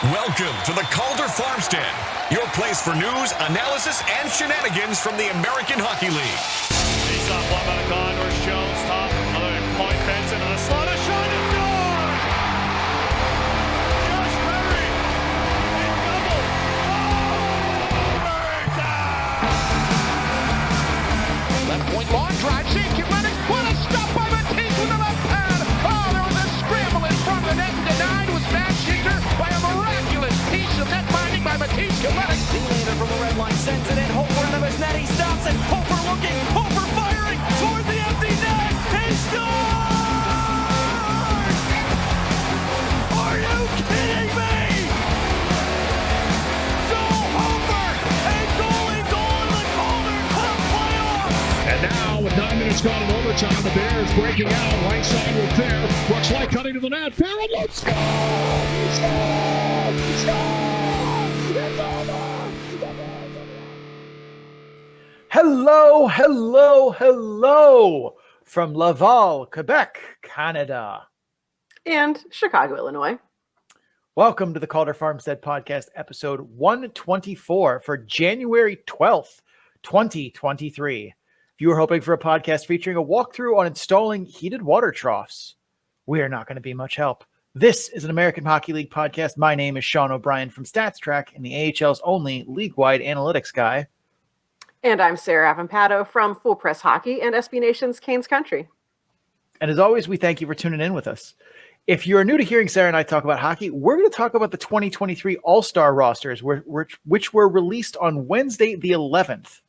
Welcome to the Calder Farmstead, your place for news, analysis, and shenanigans from the American Hockey League. Face off one by Condor, Jones, top, another point fence into the slot, a shot is gone! Josh Perry, in double, left point long drive, save Kinetic, what a stop by Matisse with the left pad! Oh, there was a scramble in front of the net, and denied was Matt Schichter by a miraculous piece of net binding by Matisse Kinetic. Later from the red line sends it in, Hofer into his net, he stops it, Hofer looking, Hofer firing toward the empty net, he scores! Are you kidding me? Joel Hofer, a goalie goal in the Calder Cup playoffs! And now, with 9 minutes gone in overtime, the Bears breaking out. Right side with Fair. Brooks Light cutting to the net. Fair, and let's go! He scored! He scored! It's over! Hello, hello, hello from Laval, Quebec, Canada. And Chicago, Illinois. Welcome to the Calder Farmstead Podcast, episode 124 for January 12th, 2023. If you were hoping for a podcast featuring a walkthrough on installing heated water troughs, we are not going to be much help. This is an American Hockey League podcast. My name is Sean O'Brien from StatsTrack and the AHL's only league-wide analytics guy. And I'm Sarah Avampato from Full Press Hockey and SB Nation's Canes Country. And as always, we thank you for tuning in with us. If you're new to hearing Sarah and I talk about hockey, we're going to talk about the 2023 All-Star rosters, which were released on Wednesday the 11th.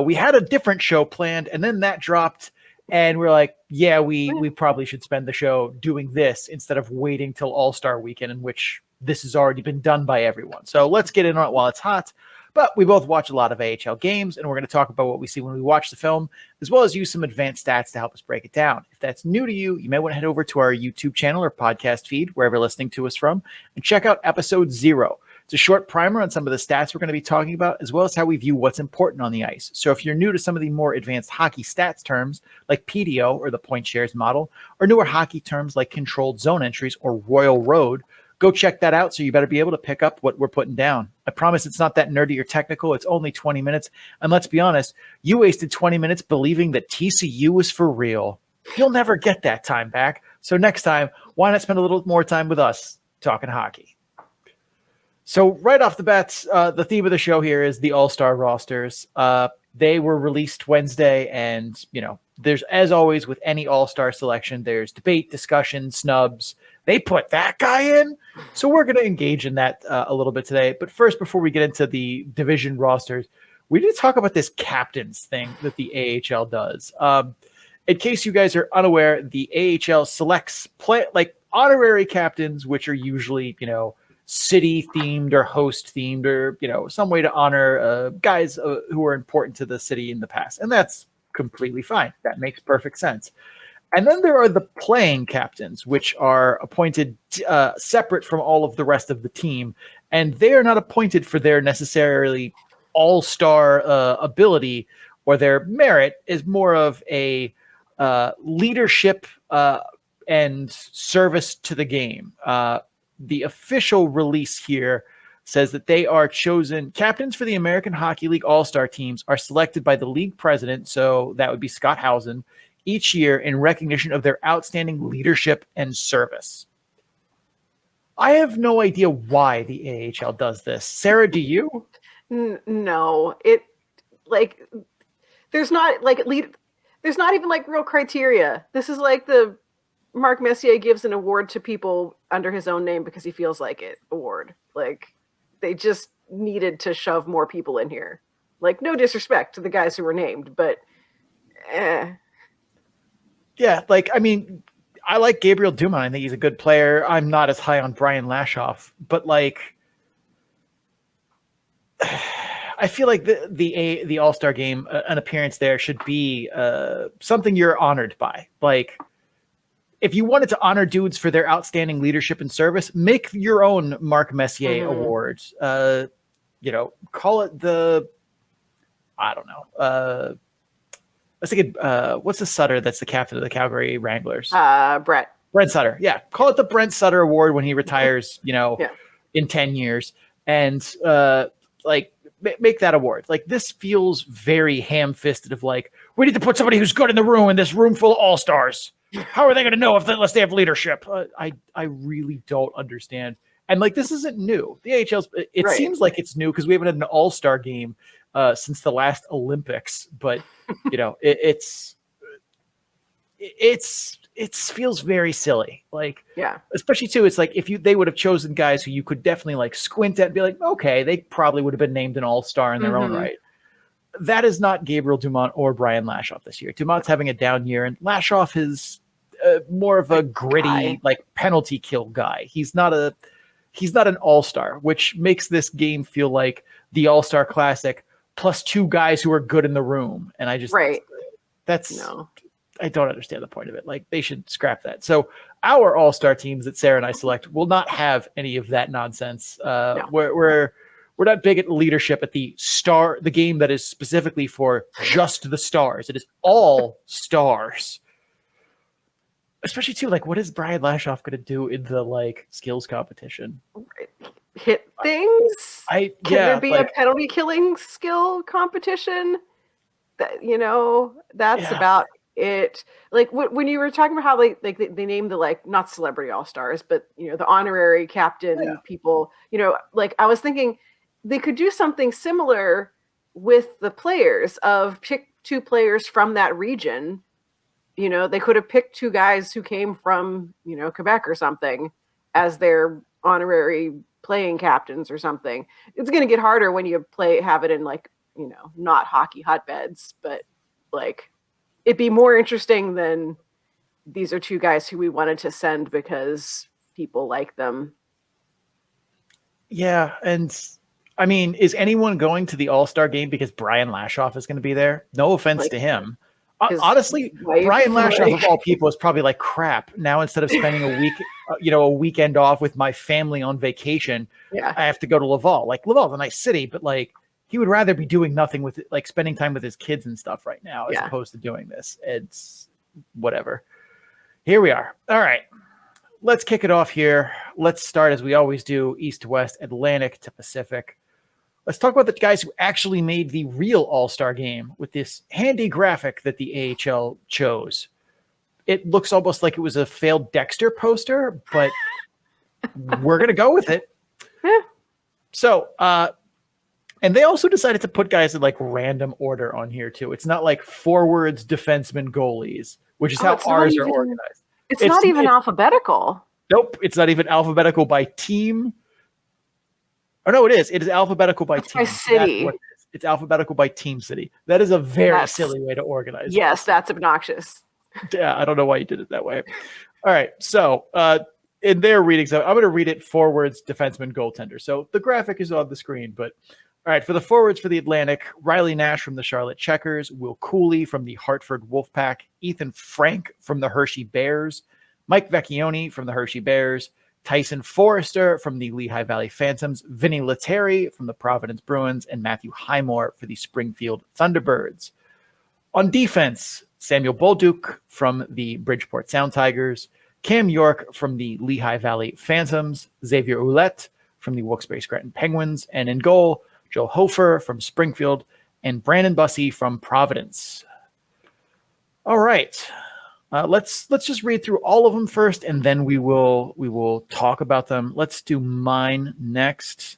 We had a different show planned, and then that dropped, and we're like, yeah, we probably should spend the show doing this instead of waiting till All-Star weekend, in which this has already been done by everyone. So let's get in on it while it's hot. But we both watch a lot of AHL games, and we're going to talk about what we see when we watch the film, as well as use some advanced stats to help us break it down. If that's new to you, you may want to head over to our YouTube channel or podcast feed, wherever you're listening to us from, and check out episode 0. It's a short primer on some of the stats we're going to be talking about, as well as how we view what's important on the ice. So if you're new to some of the more advanced hockey stats terms, like PDO or the point shares model, or newer hockey terms like controlled zone entries or Royal Road, go check that out, so you better be able to pick up what we're putting down. I promise it's not that nerdy or technical. It's only 20 minutes. And let's be honest, you wasted 20 minutes believing that TCU was for real. You'll never get that time back. So next time, why not spend a little more time with us talking hockey? So right off the bat, the theme of the show here is the All-Star rosters. They were released Wednesday, and, there's, as always, with any All-Star selection, there's debate, discussion, snubs. They put that guy in. So we're going to engage in that a little bit today. But first, before we get into the division rosters, we need to talk about this captains thing that the AHL does. In case you guys are unaware, the AHL selects honorary captains, which are usually, city themed or host themed, or, some way to honor guys who are important to the city in the past. And that's completely fine. That makes perfect sense. And then there are the playing captains, which are appointed separate from all of the rest of the team. And they are not appointed for their necessarily all-star ability, or their merit is more of a leadership and service to the game. The official release here says that they are chosen captains for the American Hockey League All-Star teams are selected by the league president. So that would be Scott Housen, each year in recognition of their outstanding leadership and service. I have no idea why the AHL does this. Sarah, do you? No, there's not even real criteria. This is like the Mark Messier gives an award to people under his own name because he feels like it award. They just needed to shove more people in here. No disrespect to the guys who were named, but Yeah, I like Gabriel Dumont. I think he's a good player. I'm not as high on Brian Lashoff, but I feel like the All-Star game, an appearance there should be something you're honored by. If you wanted to honor dudes for their outstanding leadership and service, make your own Mark Messier awards. Call it the, I don't know. Let's think what's the Sutter that's the captain of the Calgary Wranglers? Brent Sutter. Yeah. Call it the Brent Sutter Award when he retires, in 10 years, and like make that award. Like, this feels very ham-fisted of like, we need to put somebody who's good in the room, in this room full of all-stars. How are they going to know unless they have leadership? I really don't understand. And like, this isn't new. The AHL, it Right. seems like it's new because we haven't had an all-star game since the last Olympics, but you know, it feels very silly. Like, Yeah. especially too, it's like if they would have chosen guys who you could definitely like squint at and be like, okay, they probably would have been named an all-star in their own right. That is not Gabriel Dumont or Brian Lashoff this year. Dumont's having a down year, and Lashoff is more of a gritty, like penalty kill guy. He's not an all-star, which makes this game feel like the All-Star Classic plus two guys who are good in the room. And I just, I don't understand the point of it. Like, they should scrap that. So our all-star teams that Sarah and I select will not have any of that nonsense. We're not big at leadership at the game that is specifically for just the stars. It is all stars. Especially too, like, what is Brian Lashoff going to do in the like skills competition? Hit things? Can there be a penalty killing skill competition? That that's about it. Like, when you were talking about how they named the, like, not celebrity all stars, but the honorary captain people. Like, I was thinking they could do something similar with the players of pick two players from that region. They could have picked two guys who came from, Quebec or something as their honorary playing captains or something. It's going to get harder when you have it in, like, not hockey hotbeds, but like, it'd be more interesting than these are two guys who we wanted to send because people like them. Yeah. And I mean, is anyone going to the All-Star game because Brian Lashoff is going to be there? No offense to him. Honestly, Brian Lashoff of all people is probably like, crap. Now, instead of spending a week, a weekend off with my family on vacation, I have to go to Laval. Like, Laval's a nice city, but like, he would rather be doing nothing with it, like spending time with his kids and stuff right now, as opposed to doing this. It's whatever. Here we are. All right, let's kick it off here. Let's start as we always do, east to west, Atlantic to Pacific. Let's talk about the guys who actually made the real All-Star game with this handy graphic that the AHL chose. It looks almost like it was a failed Dexter poster, but we're going to go with it. So, and they also decided to put guys in like random order on here too. It's not like forwards, defensemen, goalies, which is how ours are organized. It's not even alphabetical. Nope. It's not even alphabetical by team. Oh, no, it is. It is alphabetical by team. By city. It's alphabetical by team city. That is a very silly way to organize. Yes, that's obnoxious. Yeah, I don't know why you did it that way. All right. So in their readings, I'm going to read it forwards, defenseman, goaltender. So the graphic is on the screen, but all right, for the forwards for the Atlantic, Riley Nash from the Charlotte Checkers, Will Cooley from the Hartford Wolfpack, Ethan Frank from the Hershey Bears, Mike Vecchione from the Hershey Bears, Tyson Forrester from the Lehigh Valley Phantoms, Vinny Lettieri from the Providence Bruins, and Matthew Highmore for the Springfield Thunderbirds. On defense, Samuel Bolduc from the Bridgeport Sound Tigers, Cam York from the Lehigh Valley Phantoms, Xavier Ouellette from the Wilkes-Barre Scranton Penguins, and in goal, Joe Hofer from Springfield and Brandon Bussey from Providence. All right. Let's just read through all of them first, and then we will talk about them. Let's do mine next.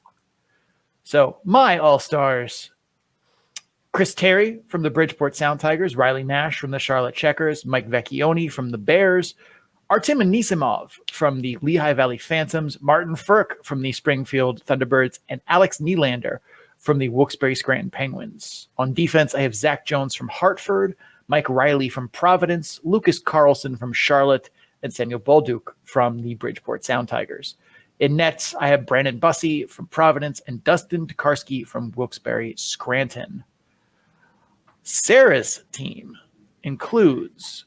So my All-Stars: Chris Terry from the Bridgeport Sound Tigers, Riley Nash from the Charlotte Checkers, Mike Vecchione from the Bears, Artem Anisimov from the Lehigh Valley Phantoms, Martin Frk from the Springfield Thunderbirds, and Alex Nylander from the Wilkes-Barre Scranton Penguins. On defense, I have Zach Jones from Hartford, Mike Riley from Providence, Lucas Carlson from Charlotte, and Samuel Bolduc from the Bridgeport Sound Tigers. In nets, I have Brandon Bussey from Providence and Dustin Tokarski from Wilkes-Barre Scranton. Sarah's team includes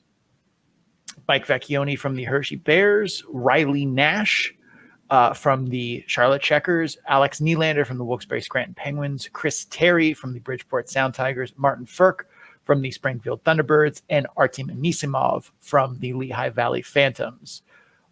Mike Vecchione from the Hershey Bears, Riley Nash from the Charlotte Checkers, Alex Nylander from the Wilkes-Barre Scranton Penguins, Chris Terry from the Bridgeport Sound Tigers, Martin Frk from the Springfield Thunderbirds, and Artem Anisimov from the Lehigh Valley Phantoms.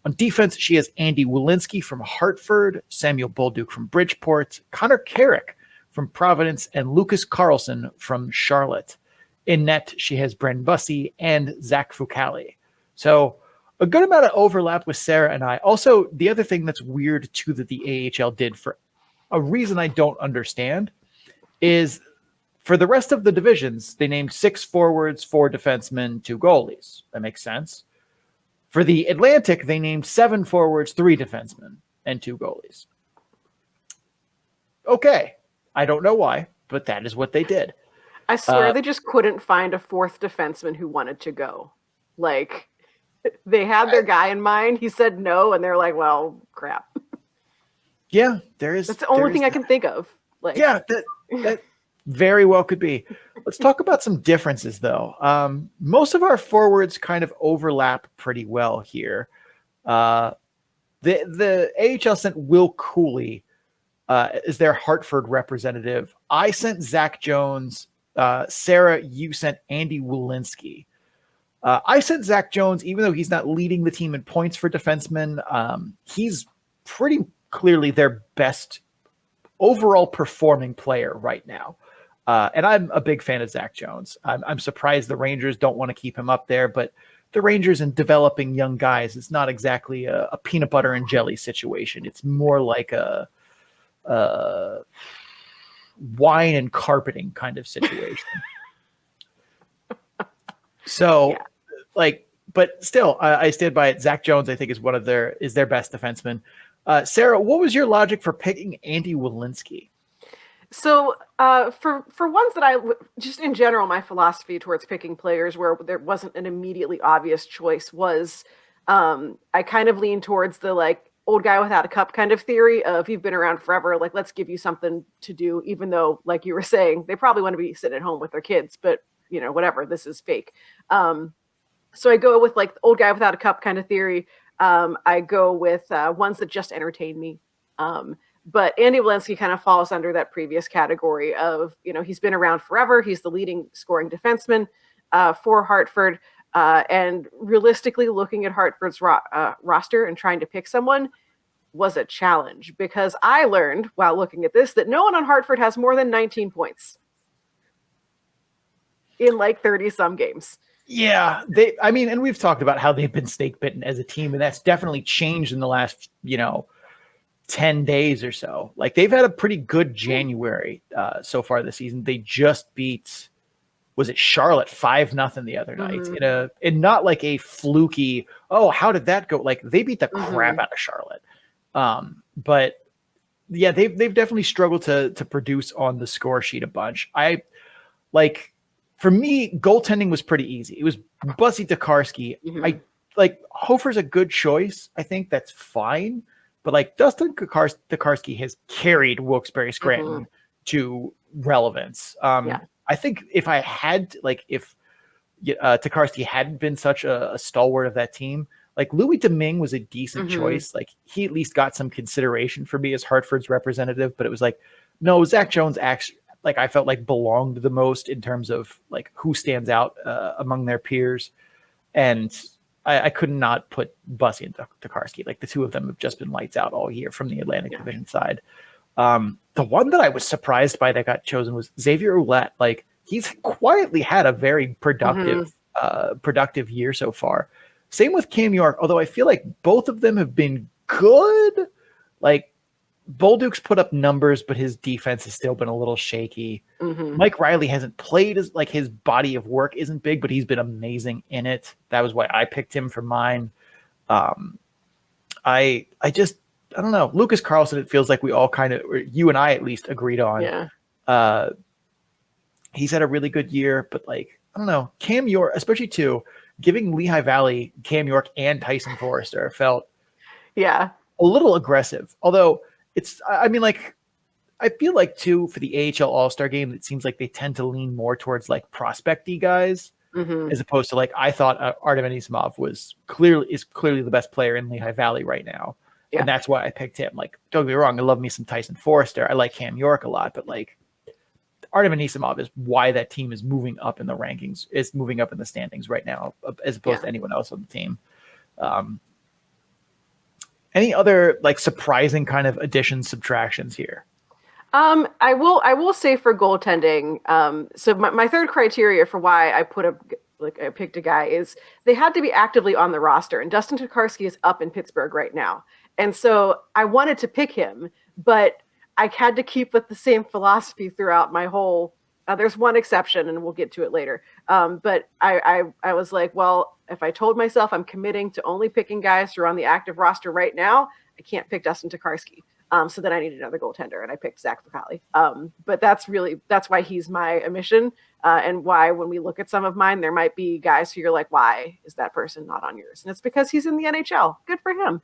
On defense, she has Andy Walensky from Hartford, Samuel Bolduc from Bridgeport, Connor Carrick from Providence, and Lucas Carlson from Charlotte. In net, she has Bren Bussey and Zach Fucali. So a good amount of overlap with Sarah and I. Also, the other thing that's weird too that the AHL did for a reason I don't understand is for the rest of the divisions, they named 6 forwards, 4 defensemen, 2 goalies. That makes sense. For the Atlantic, they named 7 forwards, 3 defensemen, and 2 goalies. Okay. I don't know why, but that is what they did. I swear they just couldn't find a 4th defenseman who wanted to go. Like, they had their guy in mind. He said no, and they're like, well, crap. Yeah, there is. That's the only thing I can think of. Like, yeah, that very well could be. Let's talk about some differences, though. Most of our forwards kind of overlap pretty well here. The AHL sent Will Cooley as their Hartford representative. I sent Zach Jones. Sarah, you sent Andy Walensky. I sent Zach Jones, even though he's not leading the team in points for defensemen. He's pretty clearly their best overall performing player right now. And I'm a big fan of Zach Jones. I'm surprised the Rangers don't want to keep him up there, but the Rangers in developing young guys, it's not exactly a peanut butter and jelly situation. It's more like a wine and carpeting kind of situation. So, yeah. But still, I stand by it. Zach Jones, I think, is their best defenseman. Sarah, what was your logic for picking Andy Walensky? So, for ones that just in general, my philosophy towards picking players where there wasn't an immediately obvious choice was, I kind of lean towards the old guy without a cup kind of theory of you've been around forever. Like, let's give you something to do, even though, like you were saying, they probably want to be sitting at home with their kids, but whatever, this is fake. So I go with the old guy without a cup kind of theory. I go with ones that just entertain me. But Andy Walensky kind of falls under that previous category of, he's been around forever. He's the leading scoring defenseman for Hartford. And realistically, looking at Hartford's roster and trying to pick someone was a challenge, because I learned while looking at this that no one on Hartford has more than 19 points in 30 some games. Yeah, and we've talked about how they've been snake bitten as a team, and that's definitely changed in the last, 10 days or so. They've had a pretty good January so far this season. They just beat, was it Charlotte 5-0 the other night in not a fluky, oh, how did that go? They beat the crap out of Charlotte. But yeah, they've definitely struggled to produce on the score sheet a bunch. For me, goaltending was pretty easy. It was Bussy Tokarski. Hofer's a good choice. I think that's fine. But Dustin Tokarski has carried Wilkes-Barre Scranton to relevance. I think if I had, if Tokarski hadn't been such a stalwart of that team, Louis Domingue was a decent choice. He at least got some consideration for me as Hartford's representative, but it was no, Zach Jones actually, I felt belonged the most in terms of who stands out among their peers. And I could not put Bussy and Tokarski. The two of them have just been lights out all year from the Atlantic Division side. The one that I was surprised by that got chosen was Xavier Ouellette. He's quietly had a very productive year so far. Same with Cam York, although I feel both of them have been good. Bolduc's put up numbers, but his defense has still been a little shaky. Mike Riley hasn't played as his body of work isn't big, but he's been amazing in it. That was why I picked him for mine. I don't know. Lucas Carlson, it feels like we all kind of, or you and I at least, agreed on. Yeah. He's had a really good year, but I don't know. Cam York, especially too, giving Lehigh Valley Cam York and Tyson Forrester felt a little aggressive. Although I feel too, for the AHL All-Star game, it seems they tend to lean more towards prospect-y guys, as opposed to I thought Artem Anisimov is clearly the best player in Lehigh Valley right now. Yeah. And that's why I picked him. Don't get me wrong, I love me some Tyson Forrester. I like Cam York a lot, but Artem Anisimov is why that team is moving up in the rankings, is moving up in the standings right now, as opposed to anyone else on the team. Any other like surprising kind of additions, subtractions here? I will say for goaltending. So my third criteria for why I picked a guy is they had to be actively on the roster, and Dustin Tokarski is up in Pittsburgh right now, and so I wanted to pick him, but I had to keep with the same philosophy throughout my whole. There's one exception, and we'll get to it later. But I was like, well, if I told myself I'm committing to only picking guys who are on the active roster right now, I can't pick Dustin Tokarski. So then I needed another goaltender, and I picked Zach Fucale. But that's why he's my omission, and why when we look at some of mine, there might be guys who you're like, why is that person not on yours? And it's because he's in the NHL. Good for him.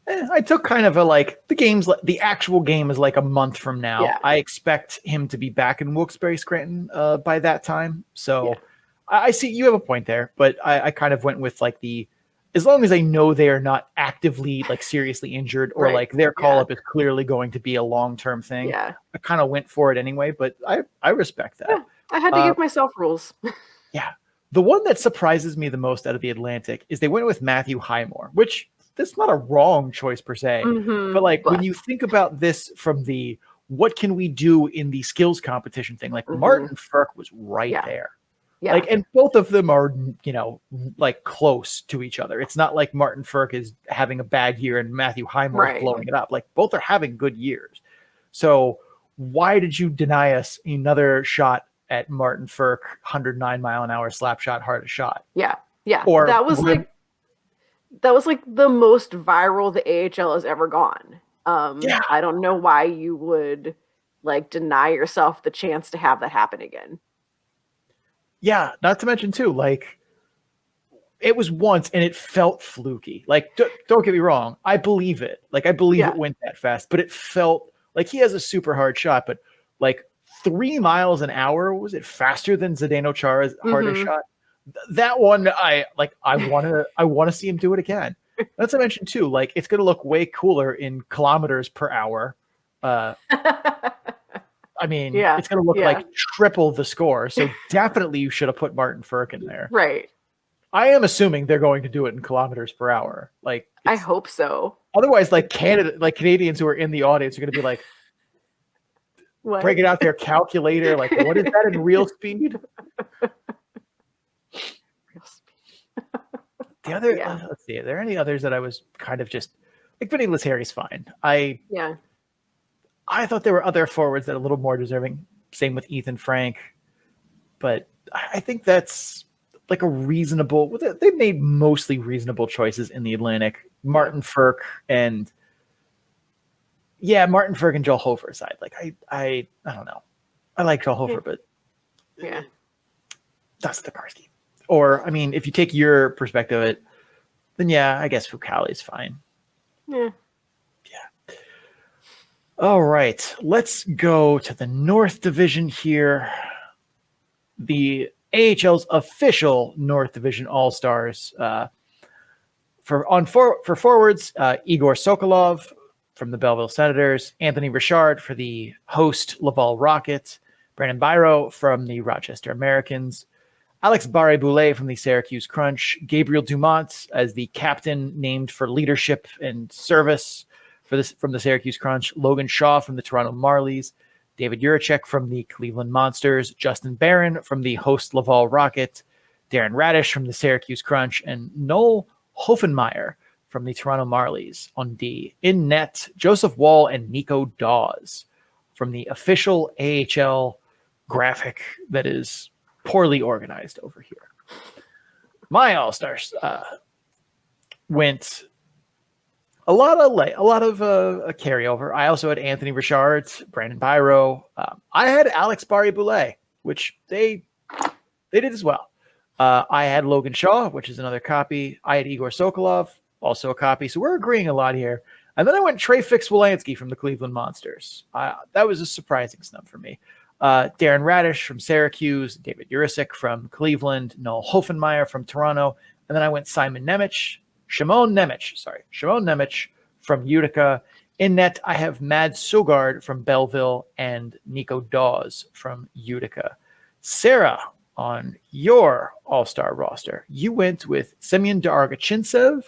I took kind of the actual game is like a month from now. Yeah. I expect him to be back in Wilkes-Barre Scranton by that time. So I see you have a point there, but I kind of went with like as long as I know they are not actively like seriously injured or like their call up is clearly going to be a long-term thing. Yeah. I kind of went for it anyway, but I respect that. Yeah, I had to give myself rules. Yeah. The one that surprises me the most out of the Atlantic is they went with Matthew Highmore, which that's not a wrong choice per se. Mm-hmm. But like when you think about this from the what can we do in the skills competition thing, like Martin Ferk was right there. Yeah. Like, and both of them are, like close to each other. It's not like Martin Ferk is having a bad year and Matthew Highmore is blowing it up. Like both are having good years. So why did you deny us another shot at Martin Ferk, 109-mile-an-hour slap shot, hardest shot? Yeah. Yeah. Or that was like the most viral the AHL has ever gone. I don't know why you would like deny yourself the chance to have that happen again. Yeah, not to mention too, like it was once and it felt fluky. Like don't get me wrong, I believe it. Like I believe it went that fast, but it felt like he has a super hard shot, but like 3 miles an hour, was it faster than Zdeno Chara's hardest shot? That one I want to see him do it again. Not to mention too, like it's going to look way cooler in kilometers per hour. I mean, it's going to look like triple the score. So definitely you should have put Martin Ferk in there. Right. I am assuming they're going to do it in kilometers per hour. Like I hope so. Otherwise, like Canadians who are in the audience are going to be like, breaking out their calculator. Like, what is that in real speed? The other, let's see, are there any others that I was kind of just like Vinny Lettieri's fine. I thought there were other forwards that are a little more deserving. Same with Ethan Frank, but I think that's like a reasonable. They made mostly reasonable choices in the Atlantic. Martin Ferk and Joel Hofer aside. Like I don't know. I like Joel Hofer, but that's Tokarski. Or I mean, if you take your perspective of it, then I guess Fucale is fine. Yeah. All right, let's go to the North Division here. The AHL's official North Division All-Stars. For forwards, Igor Sokolov from the Belleville Senators, Anthony Richard for the host Laval Rocket, Brandon Byro from the Rochester Americans, Alex Barré-Boulet from the Syracuse Crunch, Gabriel Dumont as the captain named for leadership and service from the Syracuse Crunch, Logan Shaw from the Toronto Marlies, David Juracek from the Cleveland Monsters, Justin Barron from the host Laval Rocket, Darren Radish from the Syracuse Crunch, and Noel Hoffenmeyer from the Toronto Marlies on D. In net, Joseph Wall and Nico Dawes from the official AHL graphic that is poorly organized over here. My All-Stars went a lot of a carryover. I also had Anthony Richard, Brandon Byro. I had Alex Barré-Boulet, which they did as well. I had Logan Shaw, which is another copy. I had Igor Sokolov, also a copy. So we're agreeing a lot here. And then I went Trey Fix-Wolansky from the Cleveland Monsters. That was a surprising snub for me. Darren Radish from Syracuse, David Juracek from Cleveland, Noel Hoffenmeyer from Toronto. And then I went Shimon Nemec from Utica. In net, I have Mad Sogard from Belleville and Nico Dawes from Utica. Sarah, on your All-Star roster, you went with Semyon Dargachintsev,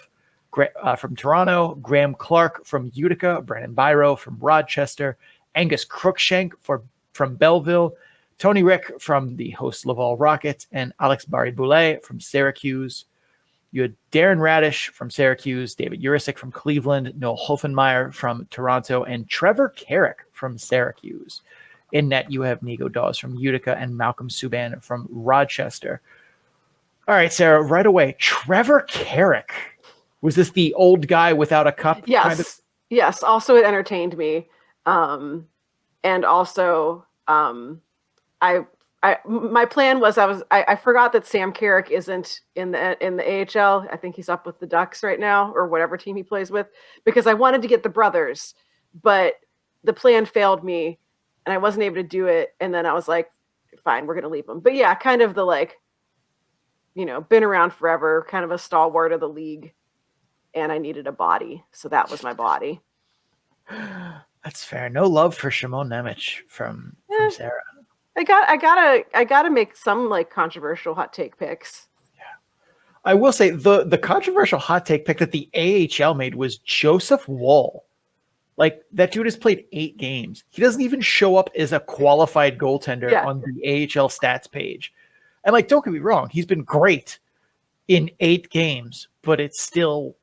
from Toronto, Graham Clark from Utica, Brandon Byro from Rochester, Angus Crookshank from Belleville, Tony Rick from the host Laval Rockets, and Alex Barry-Boulet from Syracuse. You had Darren Radish from Syracuse, David Jurisic from Cleveland, Noel Hoffenmeyer from Toronto, and Trevor Carrick from Syracuse. In net, you have Nico Dawes from Utica and Malcolm Subban from Rochester. All right, Sarah, right away, Trevor Carrick. Was this the old guy without a cup? Yes. Kind of? Yes. Also, it entertained me. And also, my plan was I forgot that Sam Carrick isn't in the AHL. I think he's up with the Ducks right now, or whatever team he plays with, because I wanted to get the brothers, but the plan failed me and I wasn't able to do it. And then I was like, fine, we're going to leave him. But yeah, kind of the been around forever, kind of a stalwart of the league. And I needed a body. So that was my body. That's fair. No love for Shimon Nemec from Sarah. I gotta make some controversial hot take picks. Yeah, I will say the controversial hot take pick that the AHL made was Joseph Woll. Like, that dude has played 8 games. He doesn't even show up as a qualified goaltender on the AHL stats page. And don't get me wrong, he's been great in 8 games, but it's still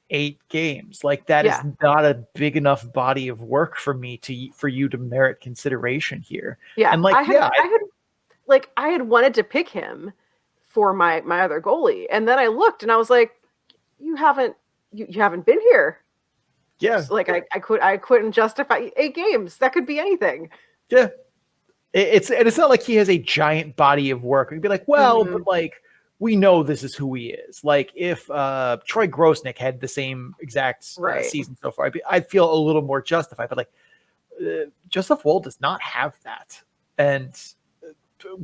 8 games. That is not a big enough body of work for me for you to merit consideration here. Yeah. And I had wanted to pick him for my other goalie. And then I looked and I was like, you haven't been here. Yeah. So, I couldn't justify 8 games. That could be anything. Yeah. It's not like he has a giant body of work. We'd be like, well, but we know this is who he is. If Troy Grosnick had the same exact season so far, I'd feel a little more justified. But Joseph Woll does not have that. And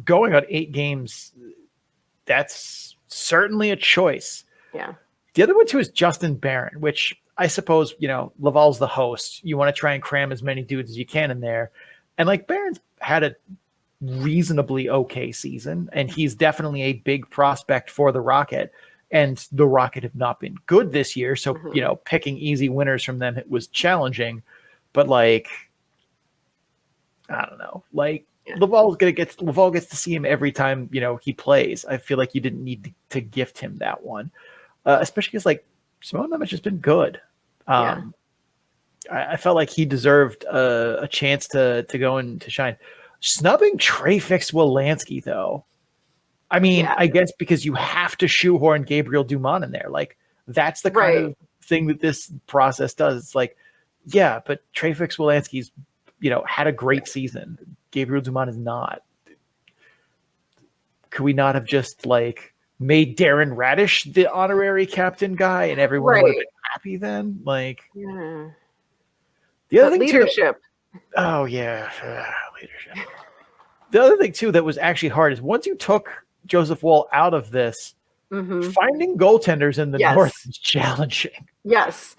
going on 8 games, that's certainly a choice. Yeah. The other one too is Justin Barron, which I suppose, Laval's the host. You want to try and cram as many dudes as you can in there. And Barron's had a reasonably okay season, and he's definitely a big prospect for the Rocket. And the Rocket have not been good this year. So, picking easy winners from them, it was challenging. But I don't know. Laval gets to see him every time, he plays. I feel like you didn't need to gift him that one. Especially because Simone Nemec has been good. I felt like he deserved a chance to go and to shine. Snubbing Trey-Fix Wolanski, though. I mean, I guess because you have to shoehorn Gabriel Dumont in there. That's the kind of thing that this process does. It's but Trey-Fix Wolanski's, had a great season. Gabriel Dumont is not. Could we not have just made Darren Radish the honorary captain guy and everyone would have been happy then? The other thing leadership. Oh yeah, leadership. The other thing too that was actually hard is once you took Joseph Woll out of this, finding goaltenders in the North is challenging. Yes.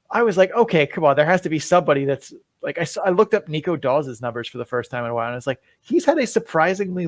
I was like, okay, come on, there has to be somebody that's I looked up Nico Dawes' numbers for the first time in a while, and it's he's had a surprisingly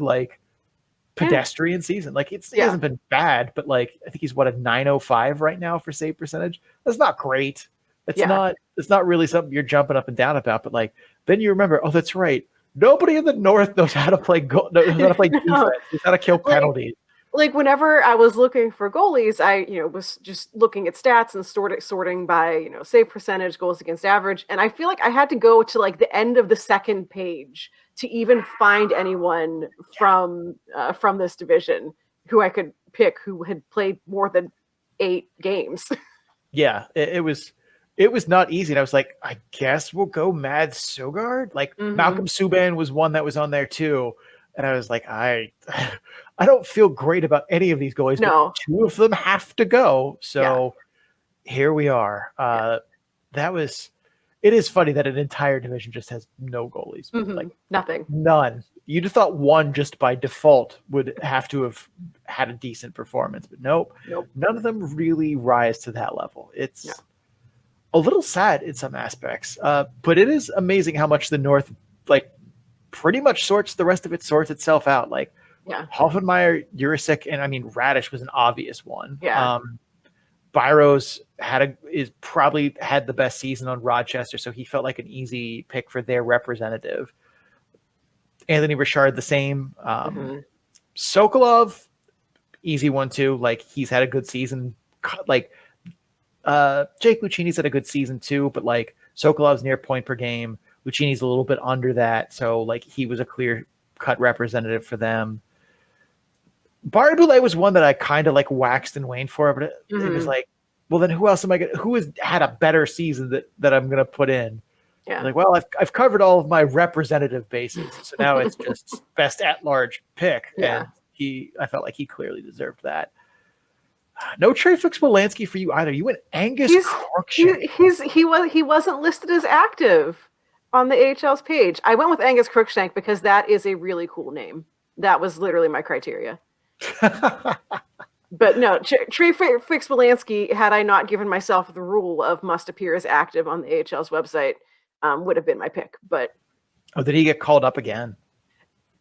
pedestrian season. It hasn't been bad, but I think he's a 905 right now for save percentage. That's not great. It's not really something you're jumping up and down about, but then you remember, oh, that's right. Nobody in the North knows how to play knows how to play defense, knows how to kill penalties. Whenever I was looking for goalies, I was just looking at stats and sorting by save percentage, goals against average, and I feel like I had to go to the end of the second page to even find anyone from this division who I could pick who had played more than 8 games. Yeah, it was not easy. And I was like, I guess we'll go Mad Sogard. Malcolm Subban was one that was on there too. And I was like, I don't feel great about any of these goalies. No. But 2 of them have to go. So here we are. It is funny that an entire division just has no goalies. Nothing. None. You'd have thought one just by default would have to have had a decent performance, but nope. None of them really rise to that level. It's a little sad in some aspects, but it is amazing how much the North pretty much sorts itself out. Hoffenmeyer, Jurisic, and Radish was an obvious one. Byros is probably had the best season on Rochester, so he felt like an easy pick for their representative. Anthony Richard, the same. Sokolov, easy one too. Like, he's had a good season. Like, Jake Lucchini's had a good season too, but like Sokolov's near point per game. Lucchini's a little bit under that, so like he was a clear cut representative for them. Barré-Boulet was one that I kind of like waxed and waned for, but it was like, well, then who else am I going to, who has had a better season that I'm going to put in? Yeah. Like, well, I've covered all of my representative bases. So now it's just best at large pick. Yeah. And I felt like he clearly deserved that. No Trey Fix-Wolanski for you either. You went Angus Crookshank. He wasn't listed as active on the AHL's page. I went with Angus Crookshank because that is a really cool name. That was literally my criteria. But no, Trey Fix-Wolanski, had I not given myself the rule of must appear as active on the AHL's website, would have been my pick. But did he get called up again?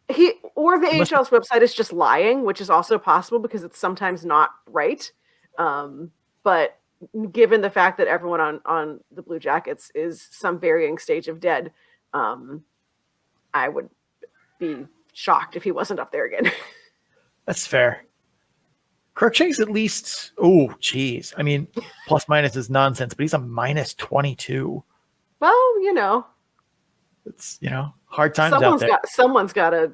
The AHL's website is just lying, which is also possible because it's sometimes not right. But given the fact that everyone on the Blue Jackets is some varying stage of dead, I would be shocked if he wasn't up there again. That's fair. Crookshank's at least, geez. I mean, plus minus is nonsense, but he's a minus 22. Well, it's, hard times out there. Someone's got to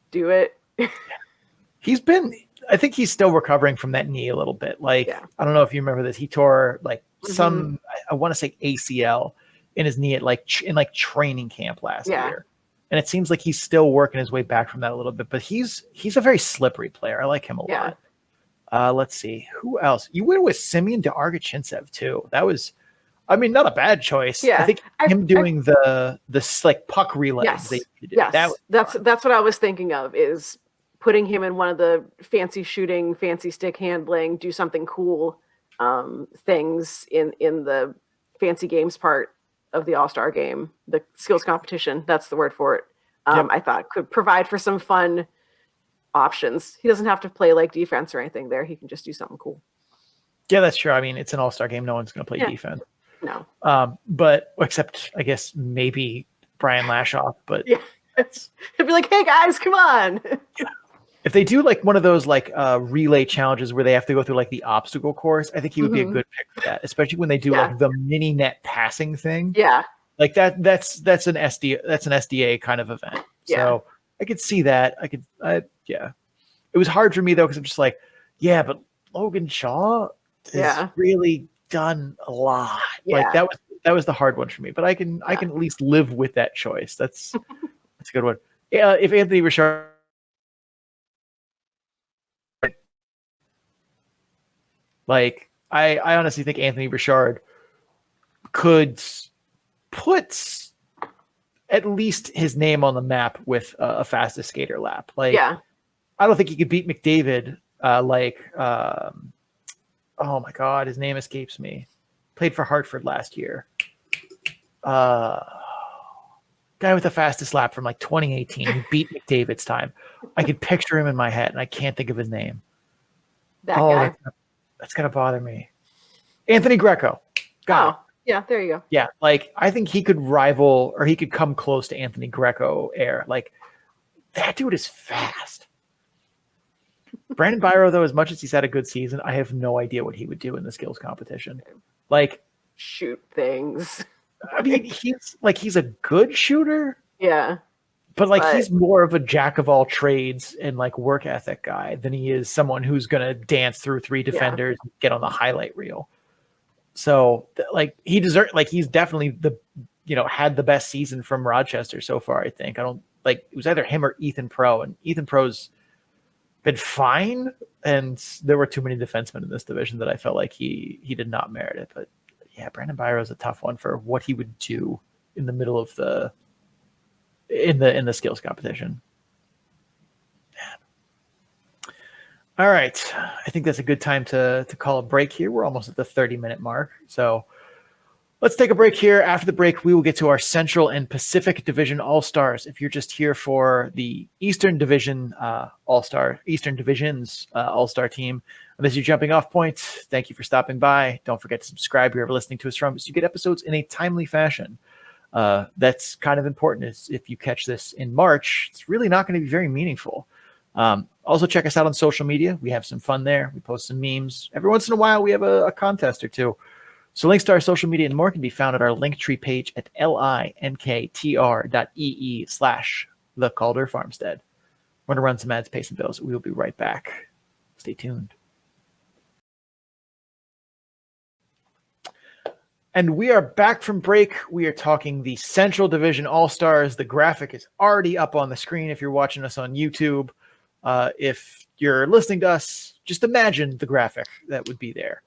do it. I think he's still recovering from that knee a little bit. Like, I don't know if you remember this. He tore like I want to say ACL in his knee at in training camp last year. And it seems like he's still working his way back from that a little bit, but he's a very slippery player. I like him a lot. Let's see who else. You went with Simeon Dargachintsev too. That was, not a bad choice. Yeah, I think doing the puck relay. Yes, that's what I was thinking of, is putting him in one of the fancy shooting, fancy stick handling, do something cool things in the fancy games part of the All-Star game, the skills competition. That's the word for it. I thought could provide for some fun options. He doesn't have to play like defense or anything there. He can just do something cool. Yeah, that's true. It's an All-Star game. No one's going to play defense. No. But except I guess maybe Brian Lashoff, but it'd be like, hey guys, come on. If they do like one of those relay challenges where they have to go through like the obstacle course, I think he would be a good pick for that, especially when they do like the mini net passing thing. Yeah. Like that's an SDA kind of event. So I could see that. It was hard for me though, because I'm just like, but Logan Shaw has really done a lot. Like that was the hard one for me. But I can at least live with that choice. That's a good one. Yeah, if Anthony Richard, like I honestly think Anthony Richard could put at least his name on the map with a fastest skater lap. Like, I don't think he could beat McDavid. Oh my God, his name escapes me. Played for Hartford last year. Guy with the fastest lap from 2018. He beat McDavid's time. I could picture him in my head, and I can't think of his name. That guy. That's gonna bother me. Anthony Greco. Got it. Yeah, there you go. Yeah, I think he could rival, or he could come close to Anthony Greco air. Like, that dude is fast. Brandon Byro, though, as much as he's had a good season, I have no idea what he would do in the skills competition. Shoot things. He's a good shooter. Yeah. But he's more of a jack of all trades and work ethic guy than he is someone who's going to dance through three defenders and get on the highlight reel. So he's definitely had the best season from Rochester so far. I think it was either him or Ethan Pro, and Ethan Pro's been fine. And there were too many defensemen in this division that I felt like he did not merit it. But yeah, Brandon Byro is a tough one for what he would do in the middle of in the skills competition. All right. I think that's a good time to call a break here. We're almost at the 30-minute mark. So Let's take a break here. After the break, we will get to our Central and Pacific Division All-Stars. If you're just here for the Eastern Division Eastern Division's All-Star team, this is your jumping off point. Thank you for stopping by. Don't forget to subscribe wherever you're listening to us from so you get episodes in a timely fashion. That's kind of important. Is if you catch this in March, it's really not going to be very meaningful. Also, check us out on social media. We have some fun there. We post some memes. Every once in a while, we have a contest or two. So links to our social media and more can be found at our Linktree page at linktr.ee/the Calder Farmstead. We're going to run some ads, pay some bills. We will be right back. Stay tuned. And we are back from break. We are talking the Central Division All-Stars. The graphic is already up on the screen if you're watching us on YouTube. If you're listening to us, just imagine the graphic that would be there.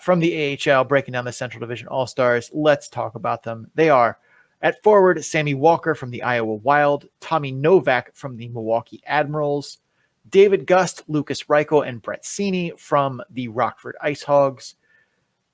From the AHL, breaking down the Central Division All-Stars. Let's talk about them. They are at forward, Sammy Walker from the Iowa Wild, Tommy Novak from the Milwaukee Admirals, David Gust, Lucas Reichel, and Brett Seney from the Rockford Ice Hogs,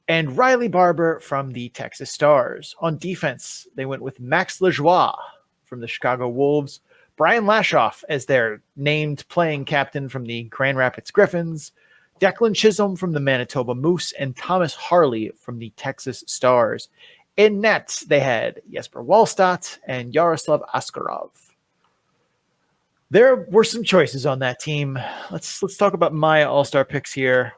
and Riley Barber from the Texas Stars. On defense, they went with Max Lajoie from the Chicago Wolves, Brian Lashoff as their named playing captain from the Grand Rapids Griffins, Declan Chisholm from the Manitoba Moose, and Thomas Harley from the Texas Stars. In net, they had Jesper Wallstadt and Yaroslav Askarov. There were some choices on that team. Let's talk about my all-star picks here.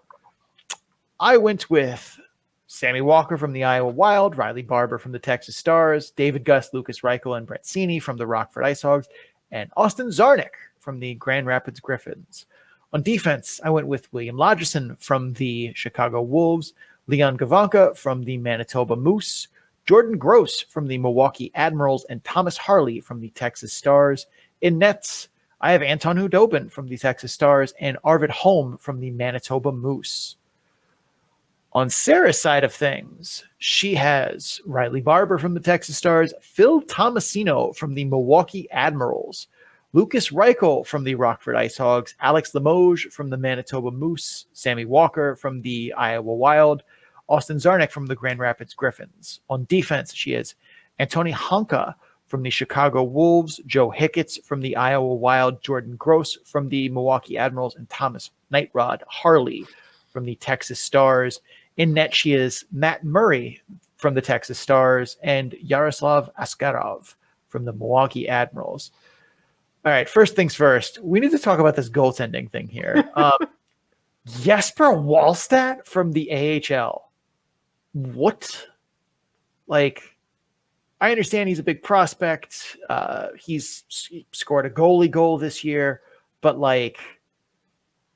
I went with Sammy Walker from the Iowa Wild, Riley Barber from the Texas Stars, David Gust, Lucas Reichel, and Brett Seney from the Rockford Ice Hogs, and Austin Czarnik from the Grand Rapids Griffins. On defense, I went with William Lagesson from the Chicago Wolves, Leon Gavanka from the Manitoba Moose, Jordan Gross from the Milwaukee Admirals, and Thomas Harley from the Texas Stars. In nets, I have Anton Hudobin from the Texas Stars and Arvid Holm from the Manitoba Moose. On Sarah's side of things, she has Riley Barber from the Texas Stars, Phil Tomasino from the Milwaukee Admirals, Lucas Reichel from the Rockford Ice Hogs, Alex Limoges from the Manitoba Moose, Sammy Walker from the Iowa Wild, Austin Czarnik from the Grand Rapids Griffins. On defense, she has Antoni Hanka from the Chicago Wolves, Joe Hicketts from the Iowa Wild, Jordan Gross from the Milwaukee Admirals, and Thomas Nightrod Harley from the Texas Stars. In net, she is Matt Murray from the Texas Stars and Yaroslav Askarov from the Milwaukee Admirals. All right, first things first, we need to talk about this goaltending thing here. Jesper Wallstadt from the AHL. What? Like, I understand he's a big prospect. He's scored a goalie goal this year, but like,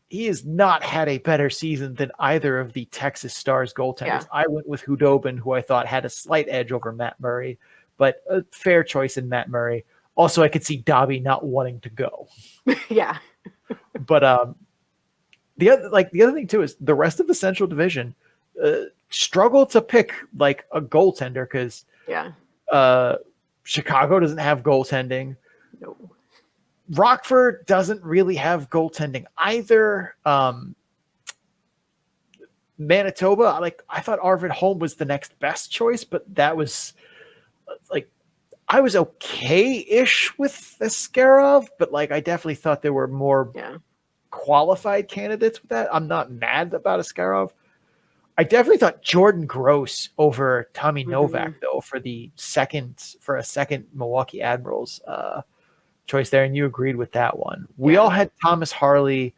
he has not had a better season than either of the Texas Stars goaltenders. Yeah. I went with Hudobin, who I thought had a slight edge over Matt Murray, but a fair choice in Matt Murray. Also, I could see Dobby not wanting to go. Yeah. But the other thing too is the rest of the Central Division struggle to pick like a goaltender because Chicago doesn't have goaltending. No. Rockford doesn't really have goaltending either. Manitoba, I thought Arvid Holm was the next best choice, but that was like, I was okay-ish with Askarov, but like I definitely thought there were more qualified candidates with that. I'm not mad about Askarov. I definitely thought Jordan Gross over Tommy Novak though for a second Milwaukee Admirals choice there, and you agreed with that one. We all had Thomas Harley.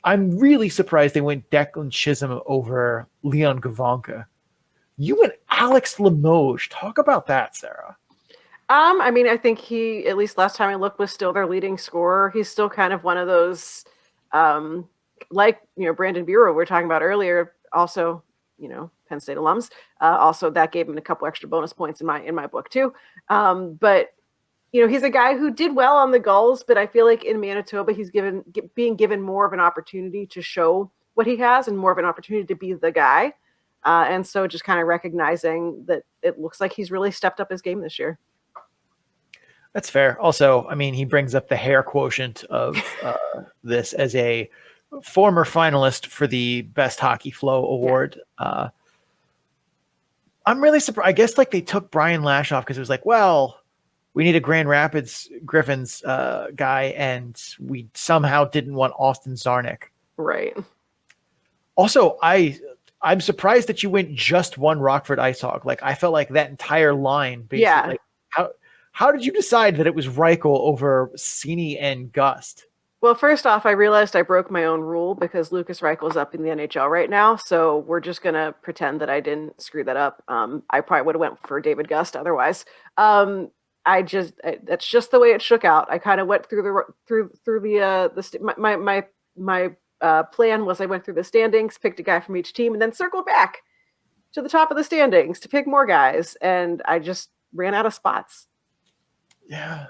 I'm really surprised they went Declan Chisholm over Leon Gavanka. You went Alex Limoges. Talk about that, Sarah. I mean, I think he, at least last time I looked, was still their leading scorer. He's still kind of one of those, like, Brandon Bureau we were talking about earlier, also, Penn State alums. Also, that gave him a couple extra bonus points in my book too. But he's a guy who did well on the goals, but I feel like in Manitoba, he's being given more of an opportunity to show what he has and more of an opportunity to be the guy. And so just kind of recognizing that it looks like he's really stepped up his game this year. That's fair. Also, I mean, he brings up the hair quotient of this as a former finalist for the Best Hockey Flow Award. I'm really surprised. I guess like they took Brian Lash off because it was like, well, we need a Grand Rapids Griffins guy, and we somehow didn't want Austin Zarnik. Right. Also, I'm surprised that you went just one Rockford Ice Hog. Like I felt like that entire line. Basically, Yeah. Like, how did you decide that it was Reichel over Cini and Gust? Well, first off, I realized I broke my own rule because Lucas Reichel's up in the NHL right now, so we're just gonna pretend that I didn't screw that up. I probably would have went for David Gust otherwise. That's just the way it shook out. I kind of went through my plan was I went through the standings, picked a guy from each team, and then circled back to the top of the standings to pick more guys, and I just ran out of spots. Yeah.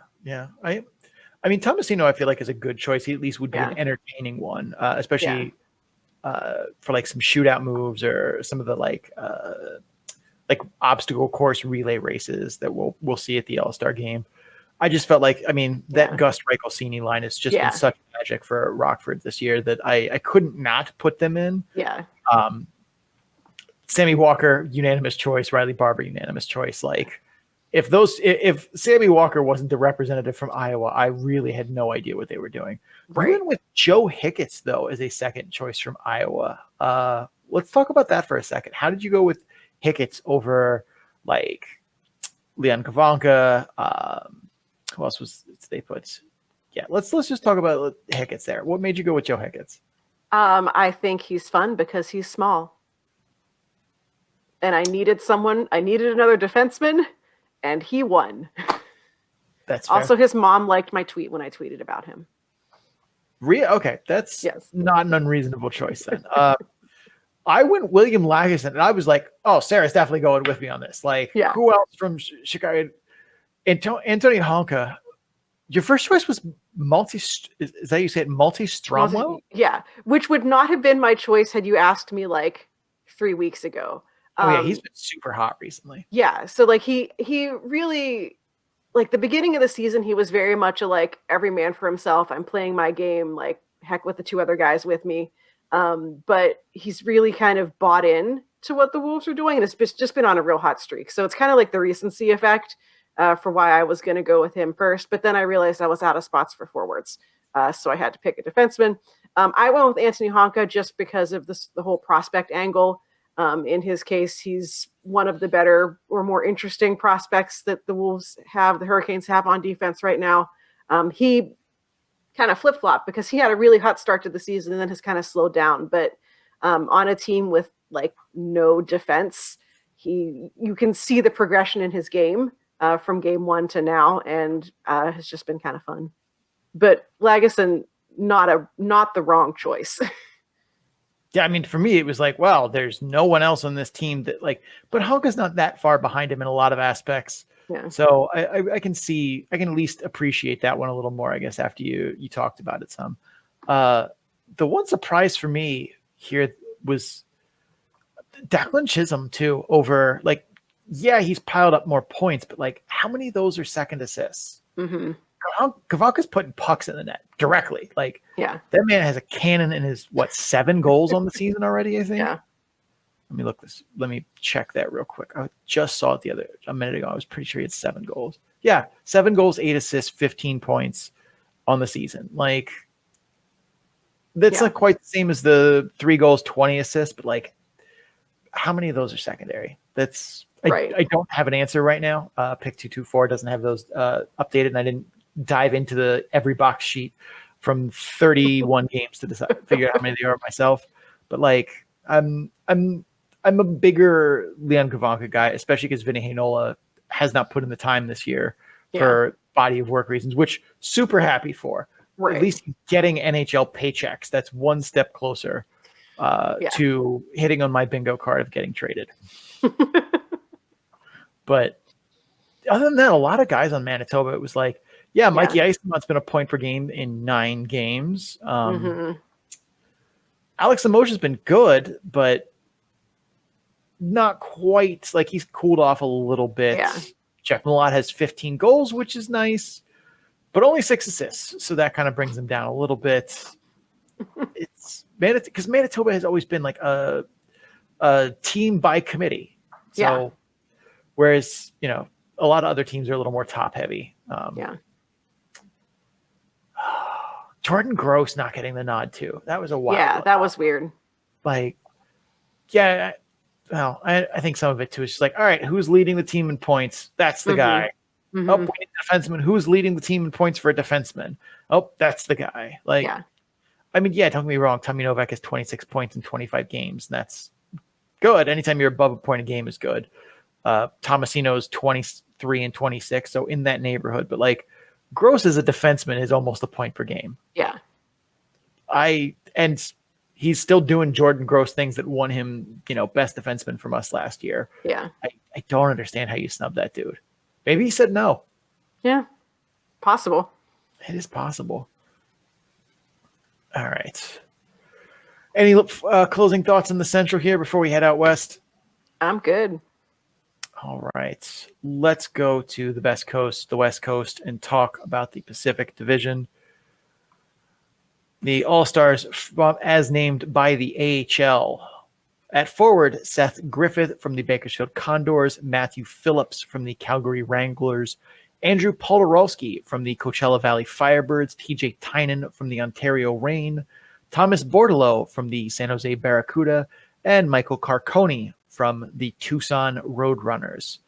I mean, Tomasino, I feel like is a good choice. He at least would be an entertaining one, especially for like some shootout moves or some of the like obstacle course relay races that we'll see at the All-Star game. I just felt like, I mean, that Gust Reichel Cini line has just been such magic for Rockford this year that I couldn't not put them in. Yeah. Sammy Walker, unanimous choice. Riley Barber, unanimous choice. Like, if Sammy Walker wasn't the representative from Iowa, I really had no idea what they were doing. Right. We went with Joe Hicketts, though, as a second choice from Iowa. Let's talk about that for a second. How did you go with Hicketts over like Leon Kavanka? Who else was they put? Yeah, let's just talk about Hicketts there. What made you go with Joe Hicketts? I think he's fun because he's small. And I needed another defenseman. And he won. That's fair. Also, his mom liked my tweet when I tweeted about him. Okay, that's not an unreasonable choice then. I went William Lagesson, and I was like, oh, Sarah's definitely going with me on this. Like, who else from Chicago? Anthony Honka. Your first choice was is that you said Stromwell? Yeah, which would not have been my choice had you asked me like 3 weeks ago. He's been super hot recently. Yeah, so like he really, like the beginning of the season, he was very much a like every man for himself. I'm playing my game, like heck with the two other guys with me. But he's really kind of bought in to what the Wolves are doing, and it's just been on a real hot streak. So it's kind of like the recency effect for why I was going to go with him first. But then I realized I was out of spots for forwards, so I had to pick a defenseman. I went with Anthony Honka just because of the whole prospect angle. In his case, he's one of the better or more interesting prospects that the Hurricanes have on defense right now. He kind of flip-flopped because he had a really hot start to the season and then has kind of slowed down. But on a team with like no defense, you can see the progression in his game from game one to now, and has just been kind of fun. But Lagesson, not the wrong choice. Yeah, I mean, for me, it was like, well, there's no one else on this team that like, but Honka's not that far behind him in a lot of aspects. Yeah. So I can at least appreciate that one a little more, I guess, after you talked about it some. The one surprise for me here was Declan Chisholm too, over like, yeah, he's piled up more points, but like how many of those are second assists? Mm-hmm. Kavanka's putting pucks in the net directly. Like, that man has a cannon in his 7 goals on the season already, I think. Yeah. Let me check that real quick. I just saw it a minute ago. I was pretty sure he had 7 goals. Yeah, 7 goals, 8 assists, 15 points on the season. Like, that's not quite the same as the 3 goals, 20 assists, but like, how many of those are secondary? That's right. I don't have an answer right now. Pick 224 doesn't have those updated, and I didn't dive into every box sheet from 31 games to figure out how many they are myself. But like, I'm a bigger Leon Kavanka guy, especially because Vinny Heinola has not put in the time this year for body of work reasons, which super happy for. Right. At least getting NHL paychecks. That's one step closer to hitting on my bingo card of getting traded. But other than that, a lot of guys on Manitoba, it was like, Mikey Eisenman's been a point per game in 9 games. Alex Limoges has been good, but not quite. Like, he's cooled off a little bit. Yeah. Jeff Malott has 15 goals, which is nice, but only 6 assists. So that kind of brings him down a little bit. It's because Manitoba has always been like a team by committee. So Whereas, a lot of other teams are a little more top heavy. Yeah. Jordan Gross not getting the nod too. That was a wild. Yeah, that was weird. Like, yeah. Well, I think some of it too is just like, all right, who's leading the team in points? That's the guy. Mm-hmm. Oh, we need a defenseman. Who's leading the team in points for a defenseman? Oh, that's the guy. Like, Yeah. I mean, yeah, don't get me wrong. Tommy Novak has 26 points in 25 games. And that's good. Anytime you're above a point a game is good. Tomasino's 23 and 26, so in that neighborhood. But like, Gross as a defenseman is almost a point per game. Yeah. And he's still doing Jordan Gross things that won him, best defenseman from us last year. Yeah. I don't understand how you snub that dude. Maybe he said no. Yeah. Possible. It is possible. All right. Any closing thoughts in the Central here before we head out west? I'm good. All right. Let's go to the West Coast, and talk about the Pacific Division. The All-Stars, as named by the AHL. At forward, Seth Griffith from the Bakersfield Condors, Matthew Phillips from the Calgary Wranglers, Andrew Podorowski from the Coachella Valley Firebirds, TJ Tynan from the Ontario Reign, Thomas Bordelot from the San Jose Barracuda, and Michael Carconi from the Tucson Roadrunners.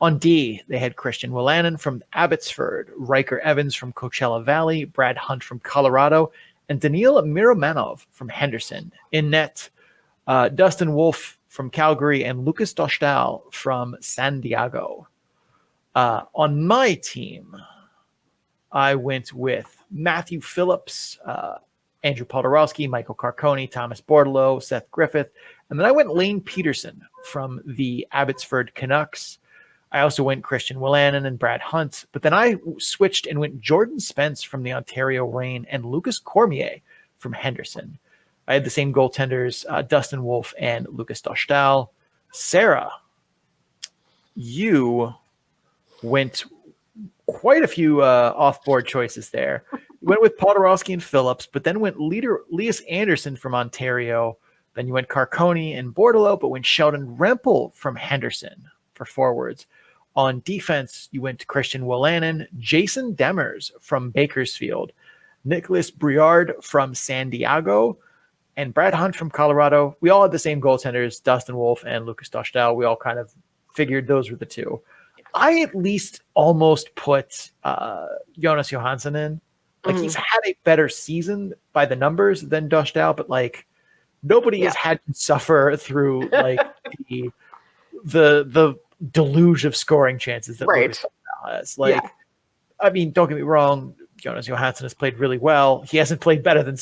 On D, they had Christian Willanen from Abbotsford, Riker Evans from Coachella Valley, Brad Hunt from Colorado, and Daniil Miromanov from Henderson. In net, Dustin Wolf from Calgary and Lucas Dostal from San Diego. On my team, I went with Matthew Phillips, Andrew Podorowski, Michael Carconi, Thomas Bordelot, Seth Griffith, and then I went Lane Peterson from the Abbotsford Canucks. I also went Christian Willanen and Brad Hunt, but then I switched and went Jordan Spence from the Ontario Reign and Lucas Cormier from Henderson. I had the same goaltenders, Dustin Wolf and Lucas Dostal. Sarah, you went quite a few off-board choices there. You went with Podorowski and Phillips, but then went Lias Anderson from Ontario. Then you went Carconi and Bordelot, but went Sheldon Rempel from Henderson for forwards. On defense, you went to Christian Willanen, Jason Demers from Bakersfield, Nicholas Briard from San Diego, and Brad Hunt from Colorado. We all had the same goaltenders, Dustin Wolf and Lucas Dostal. We all kind of figured those were the two. I at least almost put Jonas Johansson in. Like, he's had a better season by the numbers than Dostal, but like nobody has had to suffer through like the deluge of scoring chances that Lucas Dostal has. Like, I mean, don't get me wrong, Jonas Johansson has played really well. He hasn't played better than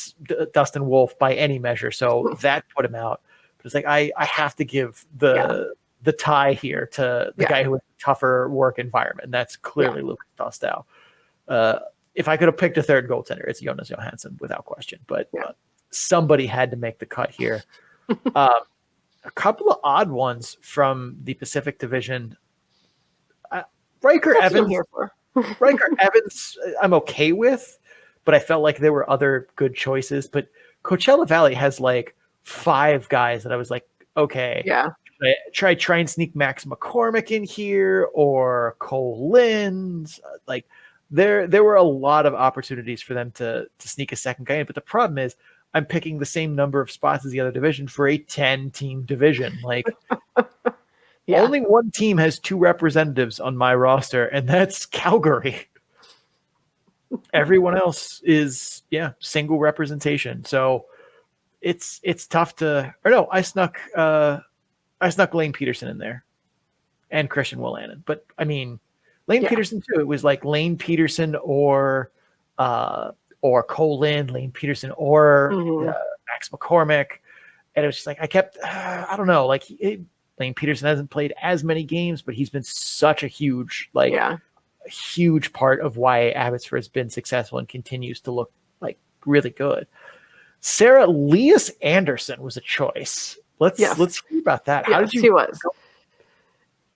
Dustin Wolf by any measure, so that put him out. But it's like I have to give the tie here to the guy who has a tougher work environment, and that's clearly Lucas Dostal. If I could have picked a third goaltender, it's Jonas Johansson without question. But somebody had to make the cut here. A couple of odd ones from the Pacific Division. Riker Evans. Riker Evans, I'm okay with, but I felt like there were other good choices. But Coachella Valley has like 5 guys that I was like, okay, try and sneak Max McCormick in here or Cole Lind. Like there were a lot of opportunities for them to sneak a second guy in. But the problem is I'm picking the same number of spots as the other division for a 10-team division. Like only one team has 2 representatives on my roster, and that's Calgary. Everyone else is single representation. So it's tough to. Or no, I snuck Lane Peterson in there, and Christian Willanen. But I mean, Lane Peterson too. It was like Lane Peterson or Cole Lind, Lane Peterson or Max McCormick, and it was just like I kept. I don't know, like. Lane Peterson hasn't played as many games, but he's been such a huge, a huge part of why Abbotsford has been successful and continues to look like really good. Sarah, Lias Anderson was a choice. Let's hear about that. How did you? He was.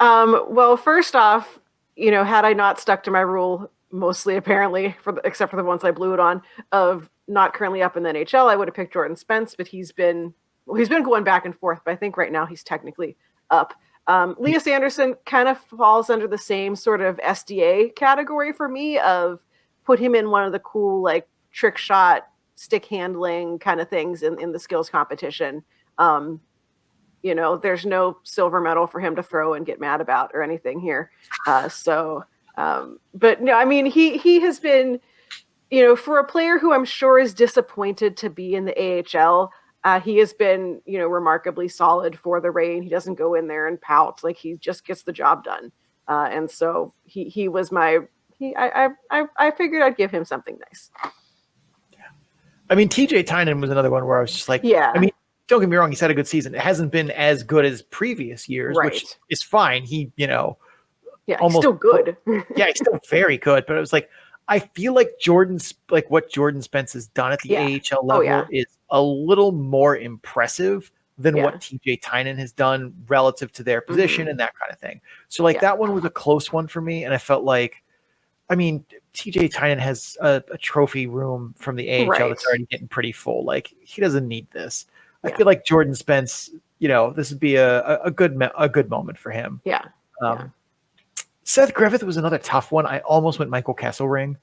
Well, first off, had I not stuck to my rule, mostly apparently, except for the ones I blew it on, of not currently up in the NHL, I would have picked Jordan Spence, but he's been going back and forth. But I think right now he's technically up. Elias Anderson kind of falls under the same sort of SDA category for me of put him in one of the cool, like, trick shot, stick handling kind of things in the skills competition. There's no silver medal for him to throw and get mad about or anything here. But no, I mean, he has been, for a player who I'm sure is disappointed to be in the AHL, he has been, remarkably solid for the Reign. He doesn't go in there and pout. Like, he just gets the job done. And so he was I figured I'd give him something nice. I mean, TJ Tynan was another one where I was just like, yeah. I mean, don't get me wrong, he's had a good season. It hasn't been as good as previous years, right. which is fine. He, yeah, almost he's still good. Yeah, he's still very good. But it was like, I feel like what Jordan Spence has done at the AHL level is a little more impressive than what TJ Tynan has done relative to their position and that kind of thing. So that one was a close one for me. And I felt like, I mean, TJ Tynan has a trophy room from the AHL that's already getting pretty full. Like, he doesn't need this. I feel like Jordan Spence, this would be a good moment for him. Yeah. Seth Griffith was another tough one. I almost went Michael Kesselring.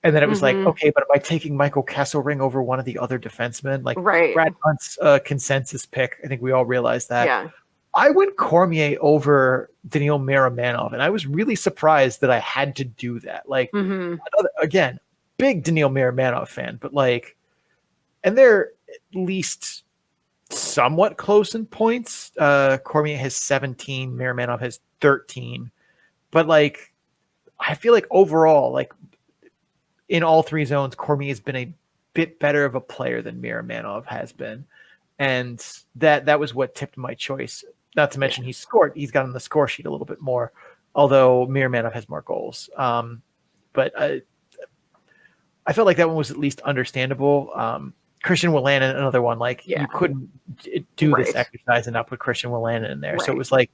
And then it was like, okay, but am I taking Michael Kesselring over one of the other defensemen? Like, Brad Hunt's consensus pick. I think we all realized that. Yeah. I went Cormier over Daniil Miramanov, and I was really surprised that I had to do that. Like, again, big Daniil Miramanov fan, but like, and they're at least somewhat close in points. Cormier has 17, Miramanov has 13. But like, I feel like overall, like, in all three zones, Cormier has been a bit better of a player than Miramanov has been. And that was what tipped my choice. Not to mention he's got on the score sheet a little bit more, although Miramanov has more goals. But I felt like that one was at least understandable. Christian Wolanin, another one, like you couldn't do this exercise and not put Christian Wolanin in there. So it was like,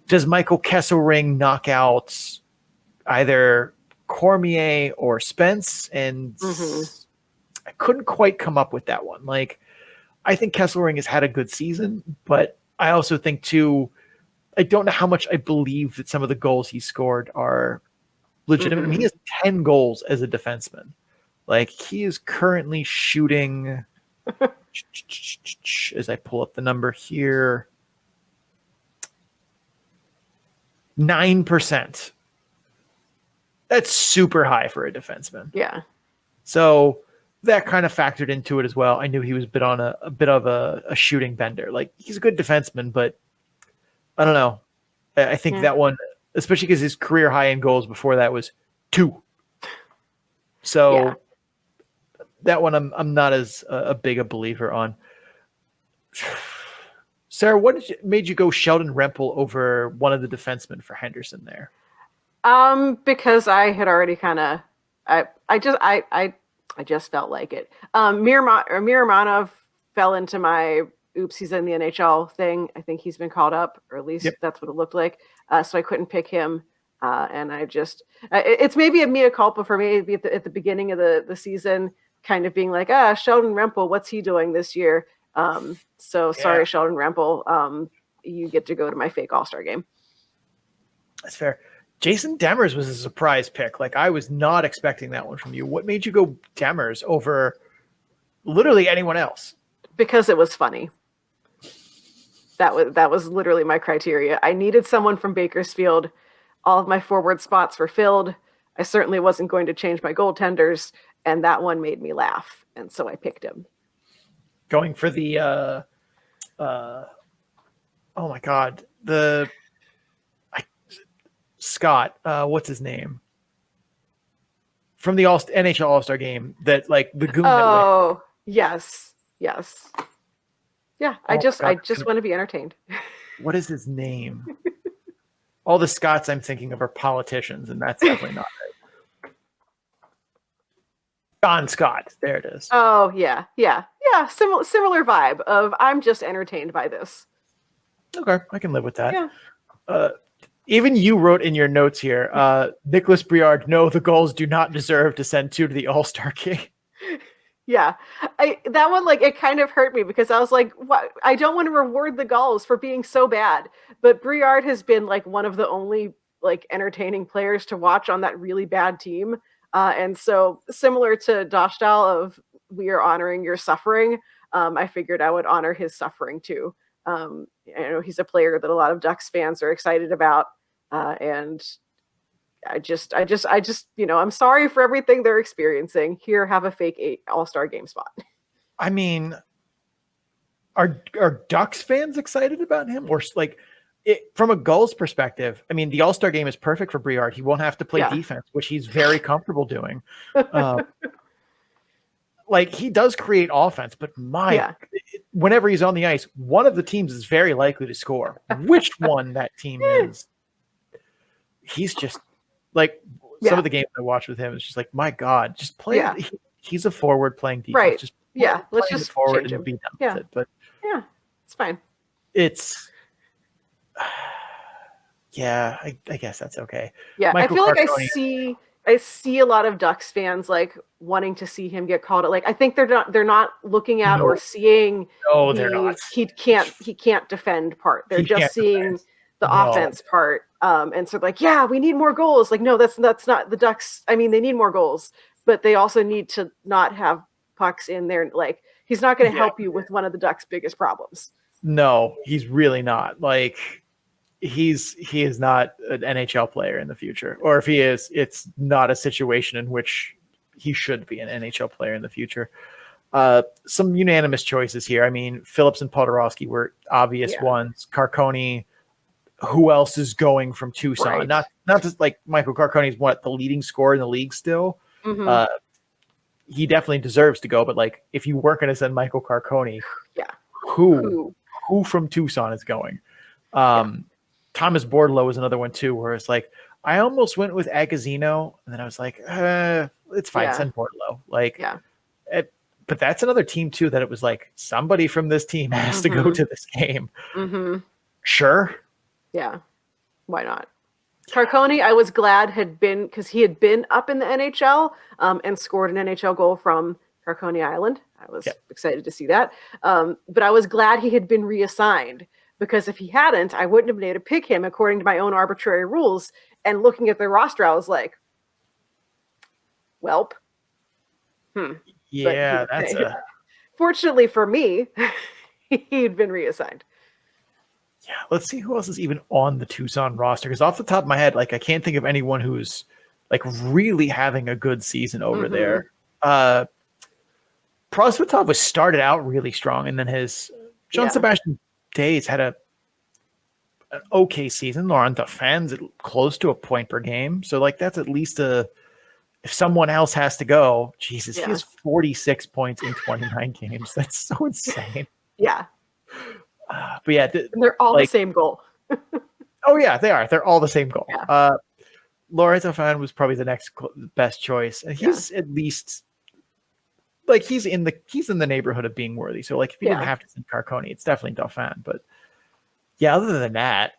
does Michael Kesselring knock out either Cormier or Spence? And I couldn't quite come up with that one. Like, I think Kesselring has had a good season, but I also think too, I don't know how much I believe that some of the goals he scored are legitimate. I mean, he has 10 goals as a defenseman. Like, he is currently shooting, as I pull up the number here, 9%. That's super high for a defenseman. Yeah. So that kind of factored into it as well. I knew he was a bit of a shooting bender. Like, he's a good defenseman, but I don't know. I think that one, especially because his career high in goals before that was 2. So that one I'm not as a big a believer on. Sarah, what made you go Sheldon Rempel over one of the defensemen for Henderson there? Because I had already kind of, I just felt like it. Miramanov fell into my oops, he's in the NHL thing. I think he's been called up, or at least that's what it looked like. So I couldn't pick him. And I just, it's maybe a mea culpa for me at the beginning of the season, kind of being like, Sheldon Rempel, what's he doing this year? Sorry, Sheldon Rempel. You get to go to my fake All-Star game. That's fair. Jason Demers was a surprise pick. Like, I was not expecting that one from you. What made you go Demers over literally anyone else? Because it was funny. That was literally my criteria. I needed someone from Bakersfield. All of my forward spots were filled. I certainly wasn't going to change my goaltenders, and that one made me laugh, and so I picked him. Going for the oh my god, Scott, what's his name? From the NHL All-Star game, that like the goon. Oh, yes. Yeah, I just want to be entertained. What is his name? All the Scots I'm thinking of are politicians, and that's definitely not right. John Scott. There it is. Oh, yeah. Similar vibe of I'm just entertained by this. Okay, I can live with that. Yeah. Even you wrote in your notes here, Nicholas Briard, no, the Gulls do not deserve to send 2 to the All-Star game. Yeah. That one, like, it kind of hurt me because I was like, what? I don't want to reward the Gulls for being so bad. But Briard has been like one of the only like entertaining players to watch on that really bad team. And so similar to Doshtal of we are honoring your suffering, I figured I would honor his suffering too. I know he's a player that a lot of Ducks fans are excited about. And I just, I'm sorry for everything they're experiencing. Here, have a fake All-Star game spot. I mean, are Ducks fans excited about him, or like from a Gulls perspective? I mean, the All-Star game is perfect for Briard. He won't have to play defense, which he's very comfortable doing. Like he does create offense, but whenever he's on the ice, one of the teams is very likely to score. Which one that team is? He's just like some of the games I watch with him. It's just like, my God, just play. Yeah. He's a forward playing defense. Right. Just let's just forward change and him. be done with it. But it's fine. It's I guess that's okay. Yeah, Michael I feel like Carconi, I see a lot of Ducks fans like wanting to see him get called. Like I think they're not looking at or seeing. No, they're not. He can't defend part. They're just seeing the offense part. And so like, we need more goals. Like, no, that's not the Ducks. I mean, they need more goals, but they also need to not have pucks in there. Like, he's not going to help you with one of the Ducks' biggest problems. No, he's really not. Like, he is not an NHL player in the future. Or if he is, it's not a situation in which he should be an NHL player in the future. Some unanimous choices here. I mean, Phillips and Podorowski were obvious ones. Carconi. Who else is going from Tucson? Right. Not just like Michael Carconi is the leading scorer in the league still. Mm-hmm. He definitely deserves to go, but like if you weren't going to send Michael Carconi, who from Tucson is going? Thomas Bordeleau was another one too, where it's like I almost went with Agazino, and then I was like, it's fine, send Bordeleau. Like, but that's another team too that it was like somebody from this team has to go to this game. Mm-hmm. Sure. Yeah, why not? Carconi, I was glad because he had been up in the NHL and scored an NHL goal from Carconi Island. I was excited to see that. But I was glad he had been reassigned because if he hadn't, I wouldn't have been able to pick him according to my own arbitrary rules. And looking at their roster, I was like, welp. Yeah, Fortunately for me, he'd been reassigned. Yeah, let's see who else is even on the Tucson roster. Because off the top of my head, like I can't think of anyone who's like really having a good season over there. Prosvetov was started out really strong, and then his John Sebastian Days had an okay season. Laurent Dauphin's close to a point per game, so like that's at least if someone else has to go. Jesus, he has 46 points in 29 games. That's so insane. Yeah. But yeah, and they're all the same goal. Oh yeah, they are. They're all the same goal. Yeah. Laurent Dauphin was probably the next best choice, and he's at least like he's in the neighborhood of being worthy. So like if you didn't have to send Carconi, it's definitely Dauphin. But yeah, other than that,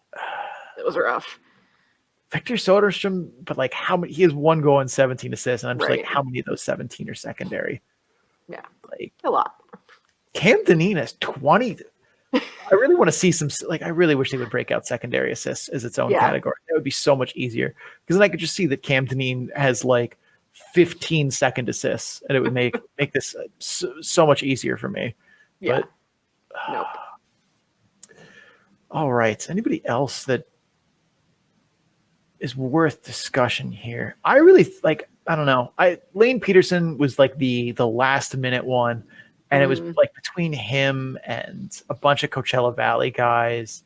it was rough. Victor Soderstrom, but like how many? He has 1 goal and 17 assists, and I'm just like, how many of those 17 are secondary? Yeah, like a lot. Cam Dineen has 20. I really want to see some, like, I really wish they would break out secondary assists as its own category. That would be so much easier because then I could just see that Cam Dineen has like 15 second assists and it would make this so much easier for me. Yeah. But, nope. All right. Anybody else that is worth discussion here? I really like, I don't know. Lane Peterson was like the last minute one. And it was like between him and a bunch of Coachella Valley guys,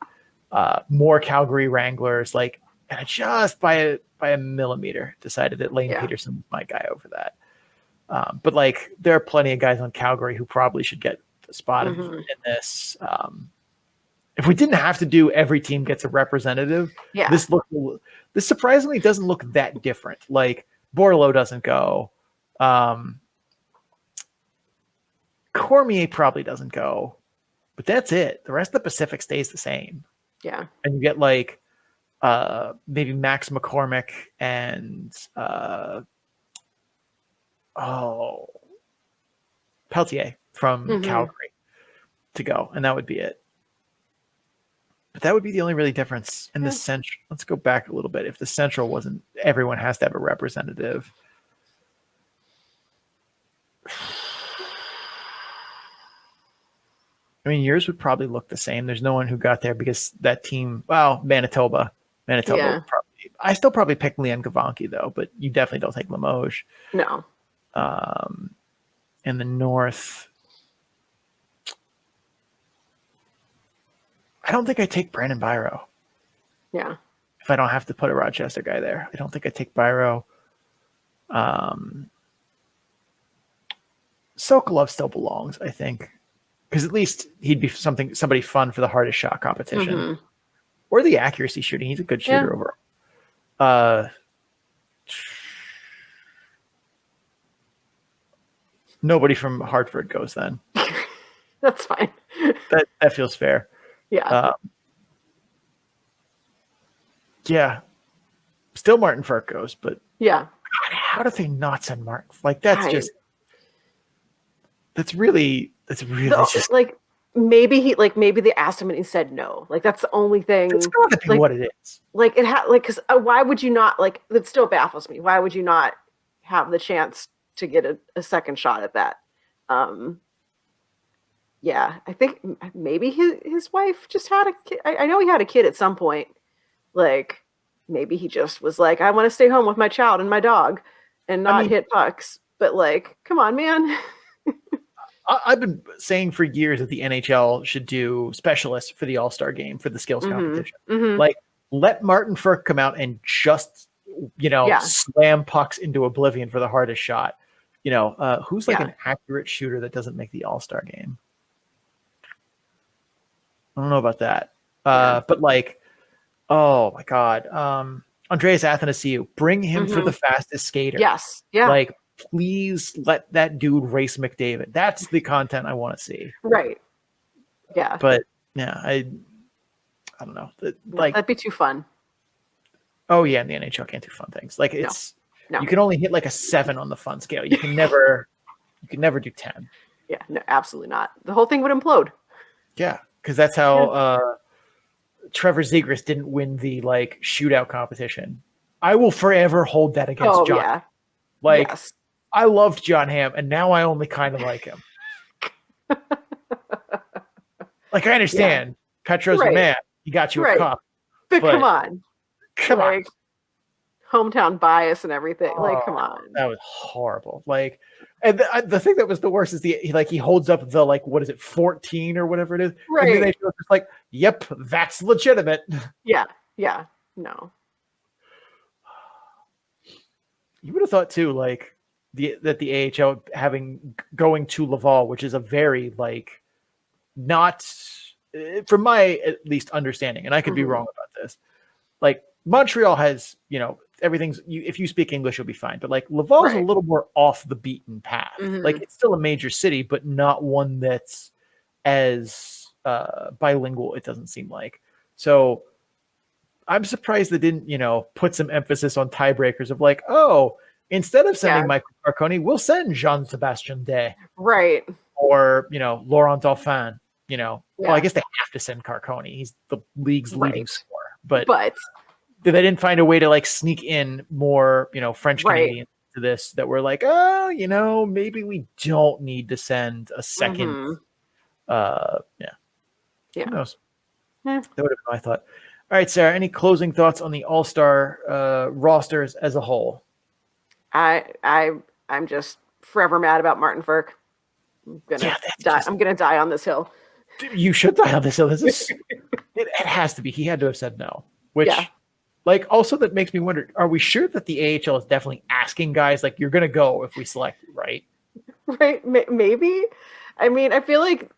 more Calgary Wranglers, like, and I just by a millimeter decided that Lane Peterson was my guy over that. But like, there are plenty of guys on Calgary who probably should get the spot in this. If we didn't have to do every team gets a representative, this surprisingly doesn't look that different. Like Bordeleau doesn't go. Cormier probably doesn't go, but that's it. The rest of the Pacific stays the same. Yeah. And you get like maybe Max McCormick and Peltier from Calgary to go, and that would be it. But that would be the only really difference in the Central. Let's go back a little bit. If the Central wasn't, everyone has to have a representative. I mean, yours would probably look the same. There's no one who got there because that team, well, Manitoba would probably, I still probably pick Leon Gavanki though, but you definitely don't take Limoges. No. In the North, I don't think I take Brandon Byro. Yeah. If I don't have to put a Rochester guy there, I don't think I take Byro. Sokolov still belongs, I think, because at least he'd be somebody fun for the hardest shot competition or the accuracy shooting. He's a good shooter overall. Nobody from Hartford goes then. That's fine. That feels fair. Yeah. Yeah. Still Martin Firk goes, but yeah. God, how do they not send Martin? Like that's really just like maybe they asked him and he said no. Like that's the only thing. That's gotta be what it is. Like it because why would you not like? It still baffles me. Why would you not have the chance to get a second shot at that? Yeah, I think maybe his wife just had a kid. I know he had a kid at some point. Like maybe he just was like, I want to stay home with my child and my dog and not hit pucks. But like, come on, man. I've been saying for years that the NHL should do specialists for the All-Star game for the skills competition. Like let Martin Firk come out and just, slam pucks into oblivion for the hardest shot. Who's like an accurate shooter that doesn't make the All-Star game? I don't know about that. But like, oh my God. Andreas Athanasiou, bring him for the fastest skater. Yes. Yeah. Like, please let that dude race McDavid. That's the content I want to see. Right. Yeah. But yeah, I don't know. That'd be too fun. Oh yeah, and the NHL can't do fun things. Like No. You can only hit like a 7 on the fun scale. You can never do 10. Yeah, no, absolutely not. The whole thing would implode. Yeah, because that's how Trevor Zegras didn't win the like shootout competition. I will forever hold that against John. Yeah. Like yes. I loved John Hamm, and now I only kind of like him. Like I understand Petro's the man. He got you a cup. But come on. Come on. Hometown bias and everything. Like, come on. That was horrible. Like, and the thing that was the worst is he holds up the like, what is it, 14 or whatever it is. Right. And then they just like, yep, that's legitimate. Yeah. Yeah. No. You would have thought too, like that the AHL going to Laval, which is a very like not from my at least understanding, and I could be wrong about this. Like Montreal has, everything's if you speak English, you'll be fine. But like Laval is a little more off the beaten path. Like it's still a major city, but not one that's as bilingual. It doesn't seem like. So I'm surprised they didn't, put some emphasis on tiebreakers of like, oh, instead of sending Michael Marconi, we'll send Jean-Sebastien Day. Right. Or, Laurent Dauphin, Well, I guess they have to send Carconi. He's the league's leading scorer. But they didn't find a way to like sneak in more, French Canadians to this that were like, oh, maybe we don't need to send a second. Who knows? That would have been my thought. All right, Sarah, any closing thoughts on the All-Star rosters as a whole? I'm just forever mad about Martin Firk. I'm gonna die. I'm gonna die on this hill. You should die on this hill. This is it has to be. He had to have said no. Which like also that makes me wonder, are we sure that the AHL is definitely asking guys like you're gonna go if we select you, right? Right. Maybe. I mean, I feel like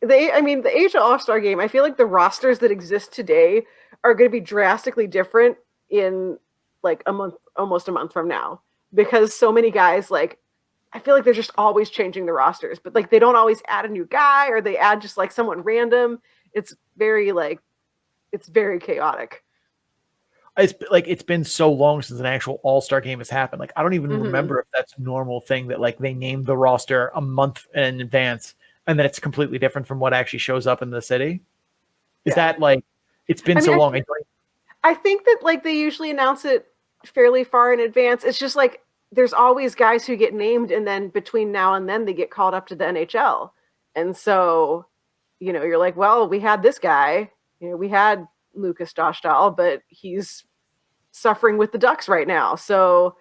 the AHL All-Star game, I feel like the rosters that exist today are going to be drastically different in like almost a month from now, because so many guys, like, I feel like they're just always changing the rosters, but like they don't always add a new guy or they add just like someone random. It's very chaotic. it's been so long since an actual All-Star game has happened. Like, I don't even remember if that's a normal thing that like they name the roster a month in advance and then it's completely different from what actually shows up in the city. Is that like, it's been so long. I think that like they usually announce it fairly far in advance. It's just like there's always guys who get named, and then between now and then they get called up to the NHL. And so, you're like, well, we had this guy, we had Lucas Dostal, but he's suffering with the Ducks right now. So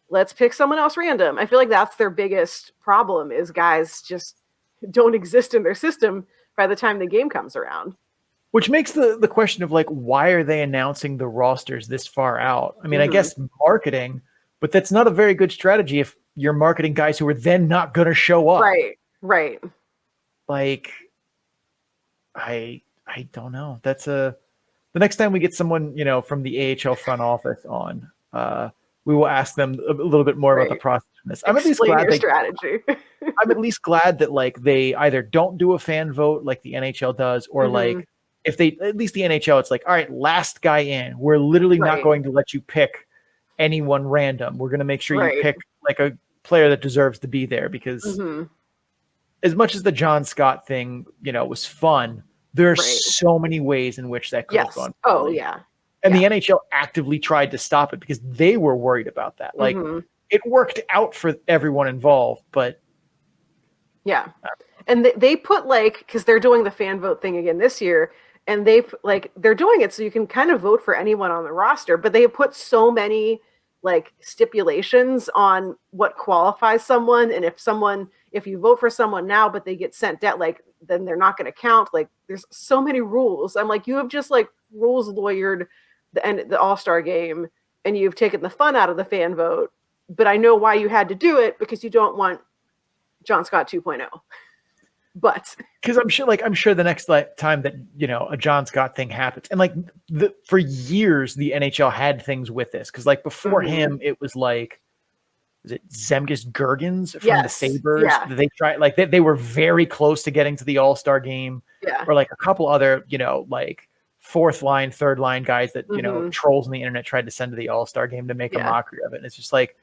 let's pick someone else random. I feel like that's their biggest problem is guys just don't exist in their system by the time the game comes around. Which makes the question of like, why are they announcing the rosters this far out? I mean, I guess marketing, but that's not a very good strategy if you're marketing guys who are then not going to show up. Right. Like, I don't know. The next time we get someone, from the AHL front office on, we will ask them a little bit more about the process of this. I'm at least glad strategy. I'm at least glad that like they either don't do a fan vote like the NHL does, or like if they, at least the NHL, it's like, all right, last guy in. We're literally not going to let you pick anyone random. We're going to make sure you pick like a player that deserves to be there, because as much as the John Scott thing, was fun, there are so many ways in which that could have gone. Oh, yeah. And the NHL actively tried to stop it because they were worried about that. Like, it worked out for everyone involved, but and they put like, because they're doing the fan vote thing again this year, and they're doing it so you can kind of vote for anyone on the roster, but they have put so many like stipulations on what qualifies someone, and if you vote for someone now but they get sent out, like, then they're not going to count. Like, there's so many rules. I'm like, you have just like rules lawyered the All-Star game, and you've taken the fun out of the fan vote, but I know why you had to do it, because you don't want John Scott 2.0. But because I'm sure the next time that a John Scott thing happens, and like for years the NHL had things with this, because like before him it was like, is it Zemgus Girgensons from the Sabres? They tried, like they were very close to getting to the All-Star game, or like a couple other like fourth line, third line guys that trolls on the internet tried to send to the All-Star game to make a mockery of it. And it's just like,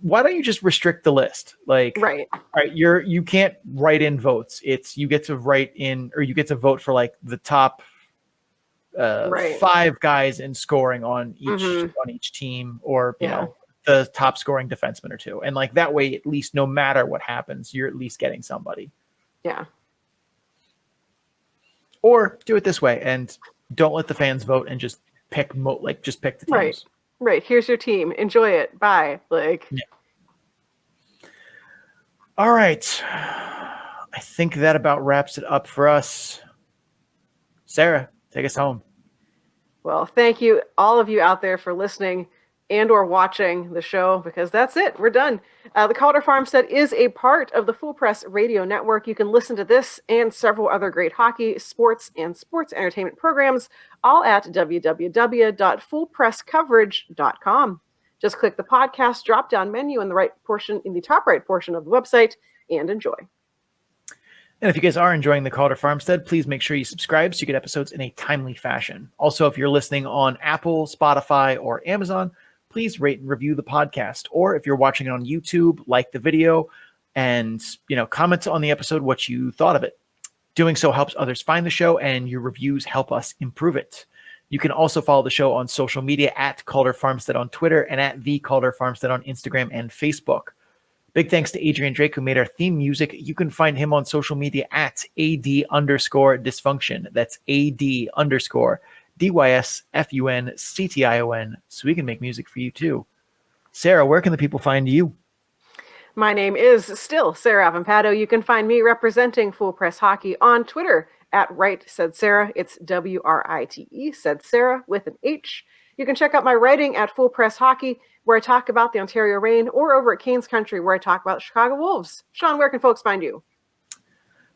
why don't you just restrict the list? Like, all right, you can't write in votes. It's you get to write in, or you get to vote for like the top 5 guys in scoring on each team, or you know, the top scoring defenseman or 2, and like that way, at least no matter what happens, you're at least getting somebody. Yeah. Or do it this way and don't let the fans vote and just pick just pick the teams. Right. Here's your team. Enjoy it. Bye. Like. Yeah. All right. I think that about wraps it up for us. Sarah, take us home. Well, thank you, all of you out there, for listening and or watching the show, because that's it. We're done. The Calder Farmstead is a part of the Full Press Radio Network. You can listen to this and several other great hockey, sports, and sports entertainment programs, all at www.fullpresscoverage.com. Just click the podcast drop-down menu in the top right portion of the website, and enjoy. And if you guys are enjoying the Calder Farmstead, please make sure you subscribe so you get episodes in a timely fashion. Also, if you're listening on Apple, Spotify, or Amazon, please rate and review the podcast. Or if you're watching it on YouTube, like the video and, comment on the episode what you thought of it. Doing so helps others find the show, and your reviews help us improve it. You can also follow the show on social media at Calder Farmstead on Twitter and at The Calder Farmstead on Instagram and Facebook. Big thanks to Adrian Drake, who made our theme music. You can find him on social media at AD_dysfunction. That's AD_DYSFUNCTION, so we can make music for you too. Sarah, where can the people find you? My name is still Sarah Avampado. You can find me representing Full Press Hockey on Twitter at Right Said Sarah. It's WRITE, said Sarah with an H. You can check out my writing at Full Press Hockey, where I talk about the Ontario Reign, or over at Canes Country, where I talk about the Chicago Wolves. Sean, where can folks find you?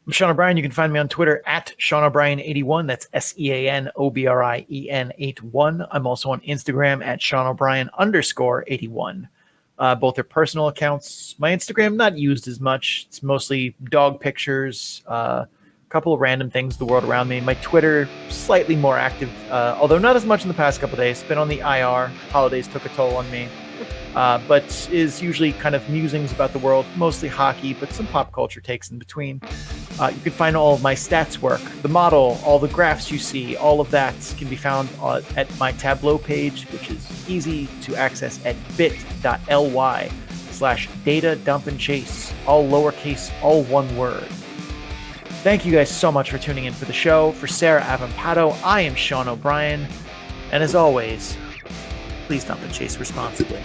I'm Sean O'Brien. You can find me on Twitter at Sean O'Brien81. That's SeanObrien81. I'm also on Instagram at Sean O'Brien_81. Both are personal accounts. My Instagram, not used as much. It's mostly dog pictures, couple of random things, the world around me. My Twitter, slightly more active, although not as much in the past couple of days. Been on the IR. Holidays took a toll on me. But is usually kind of musings about the world, mostly hockey, but some pop culture takes in between. You can find all of my stats work, the model, all the graphs you see, all of that can be found at my Tableau page, which is easy to access at bit.ly/data-dump-and-chase, all lowercase, all one word. Thank you guys so much for tuning in for the show. For Sarah Avampato, I am Sean O'Brien. And as always, please dump and chase responsibly.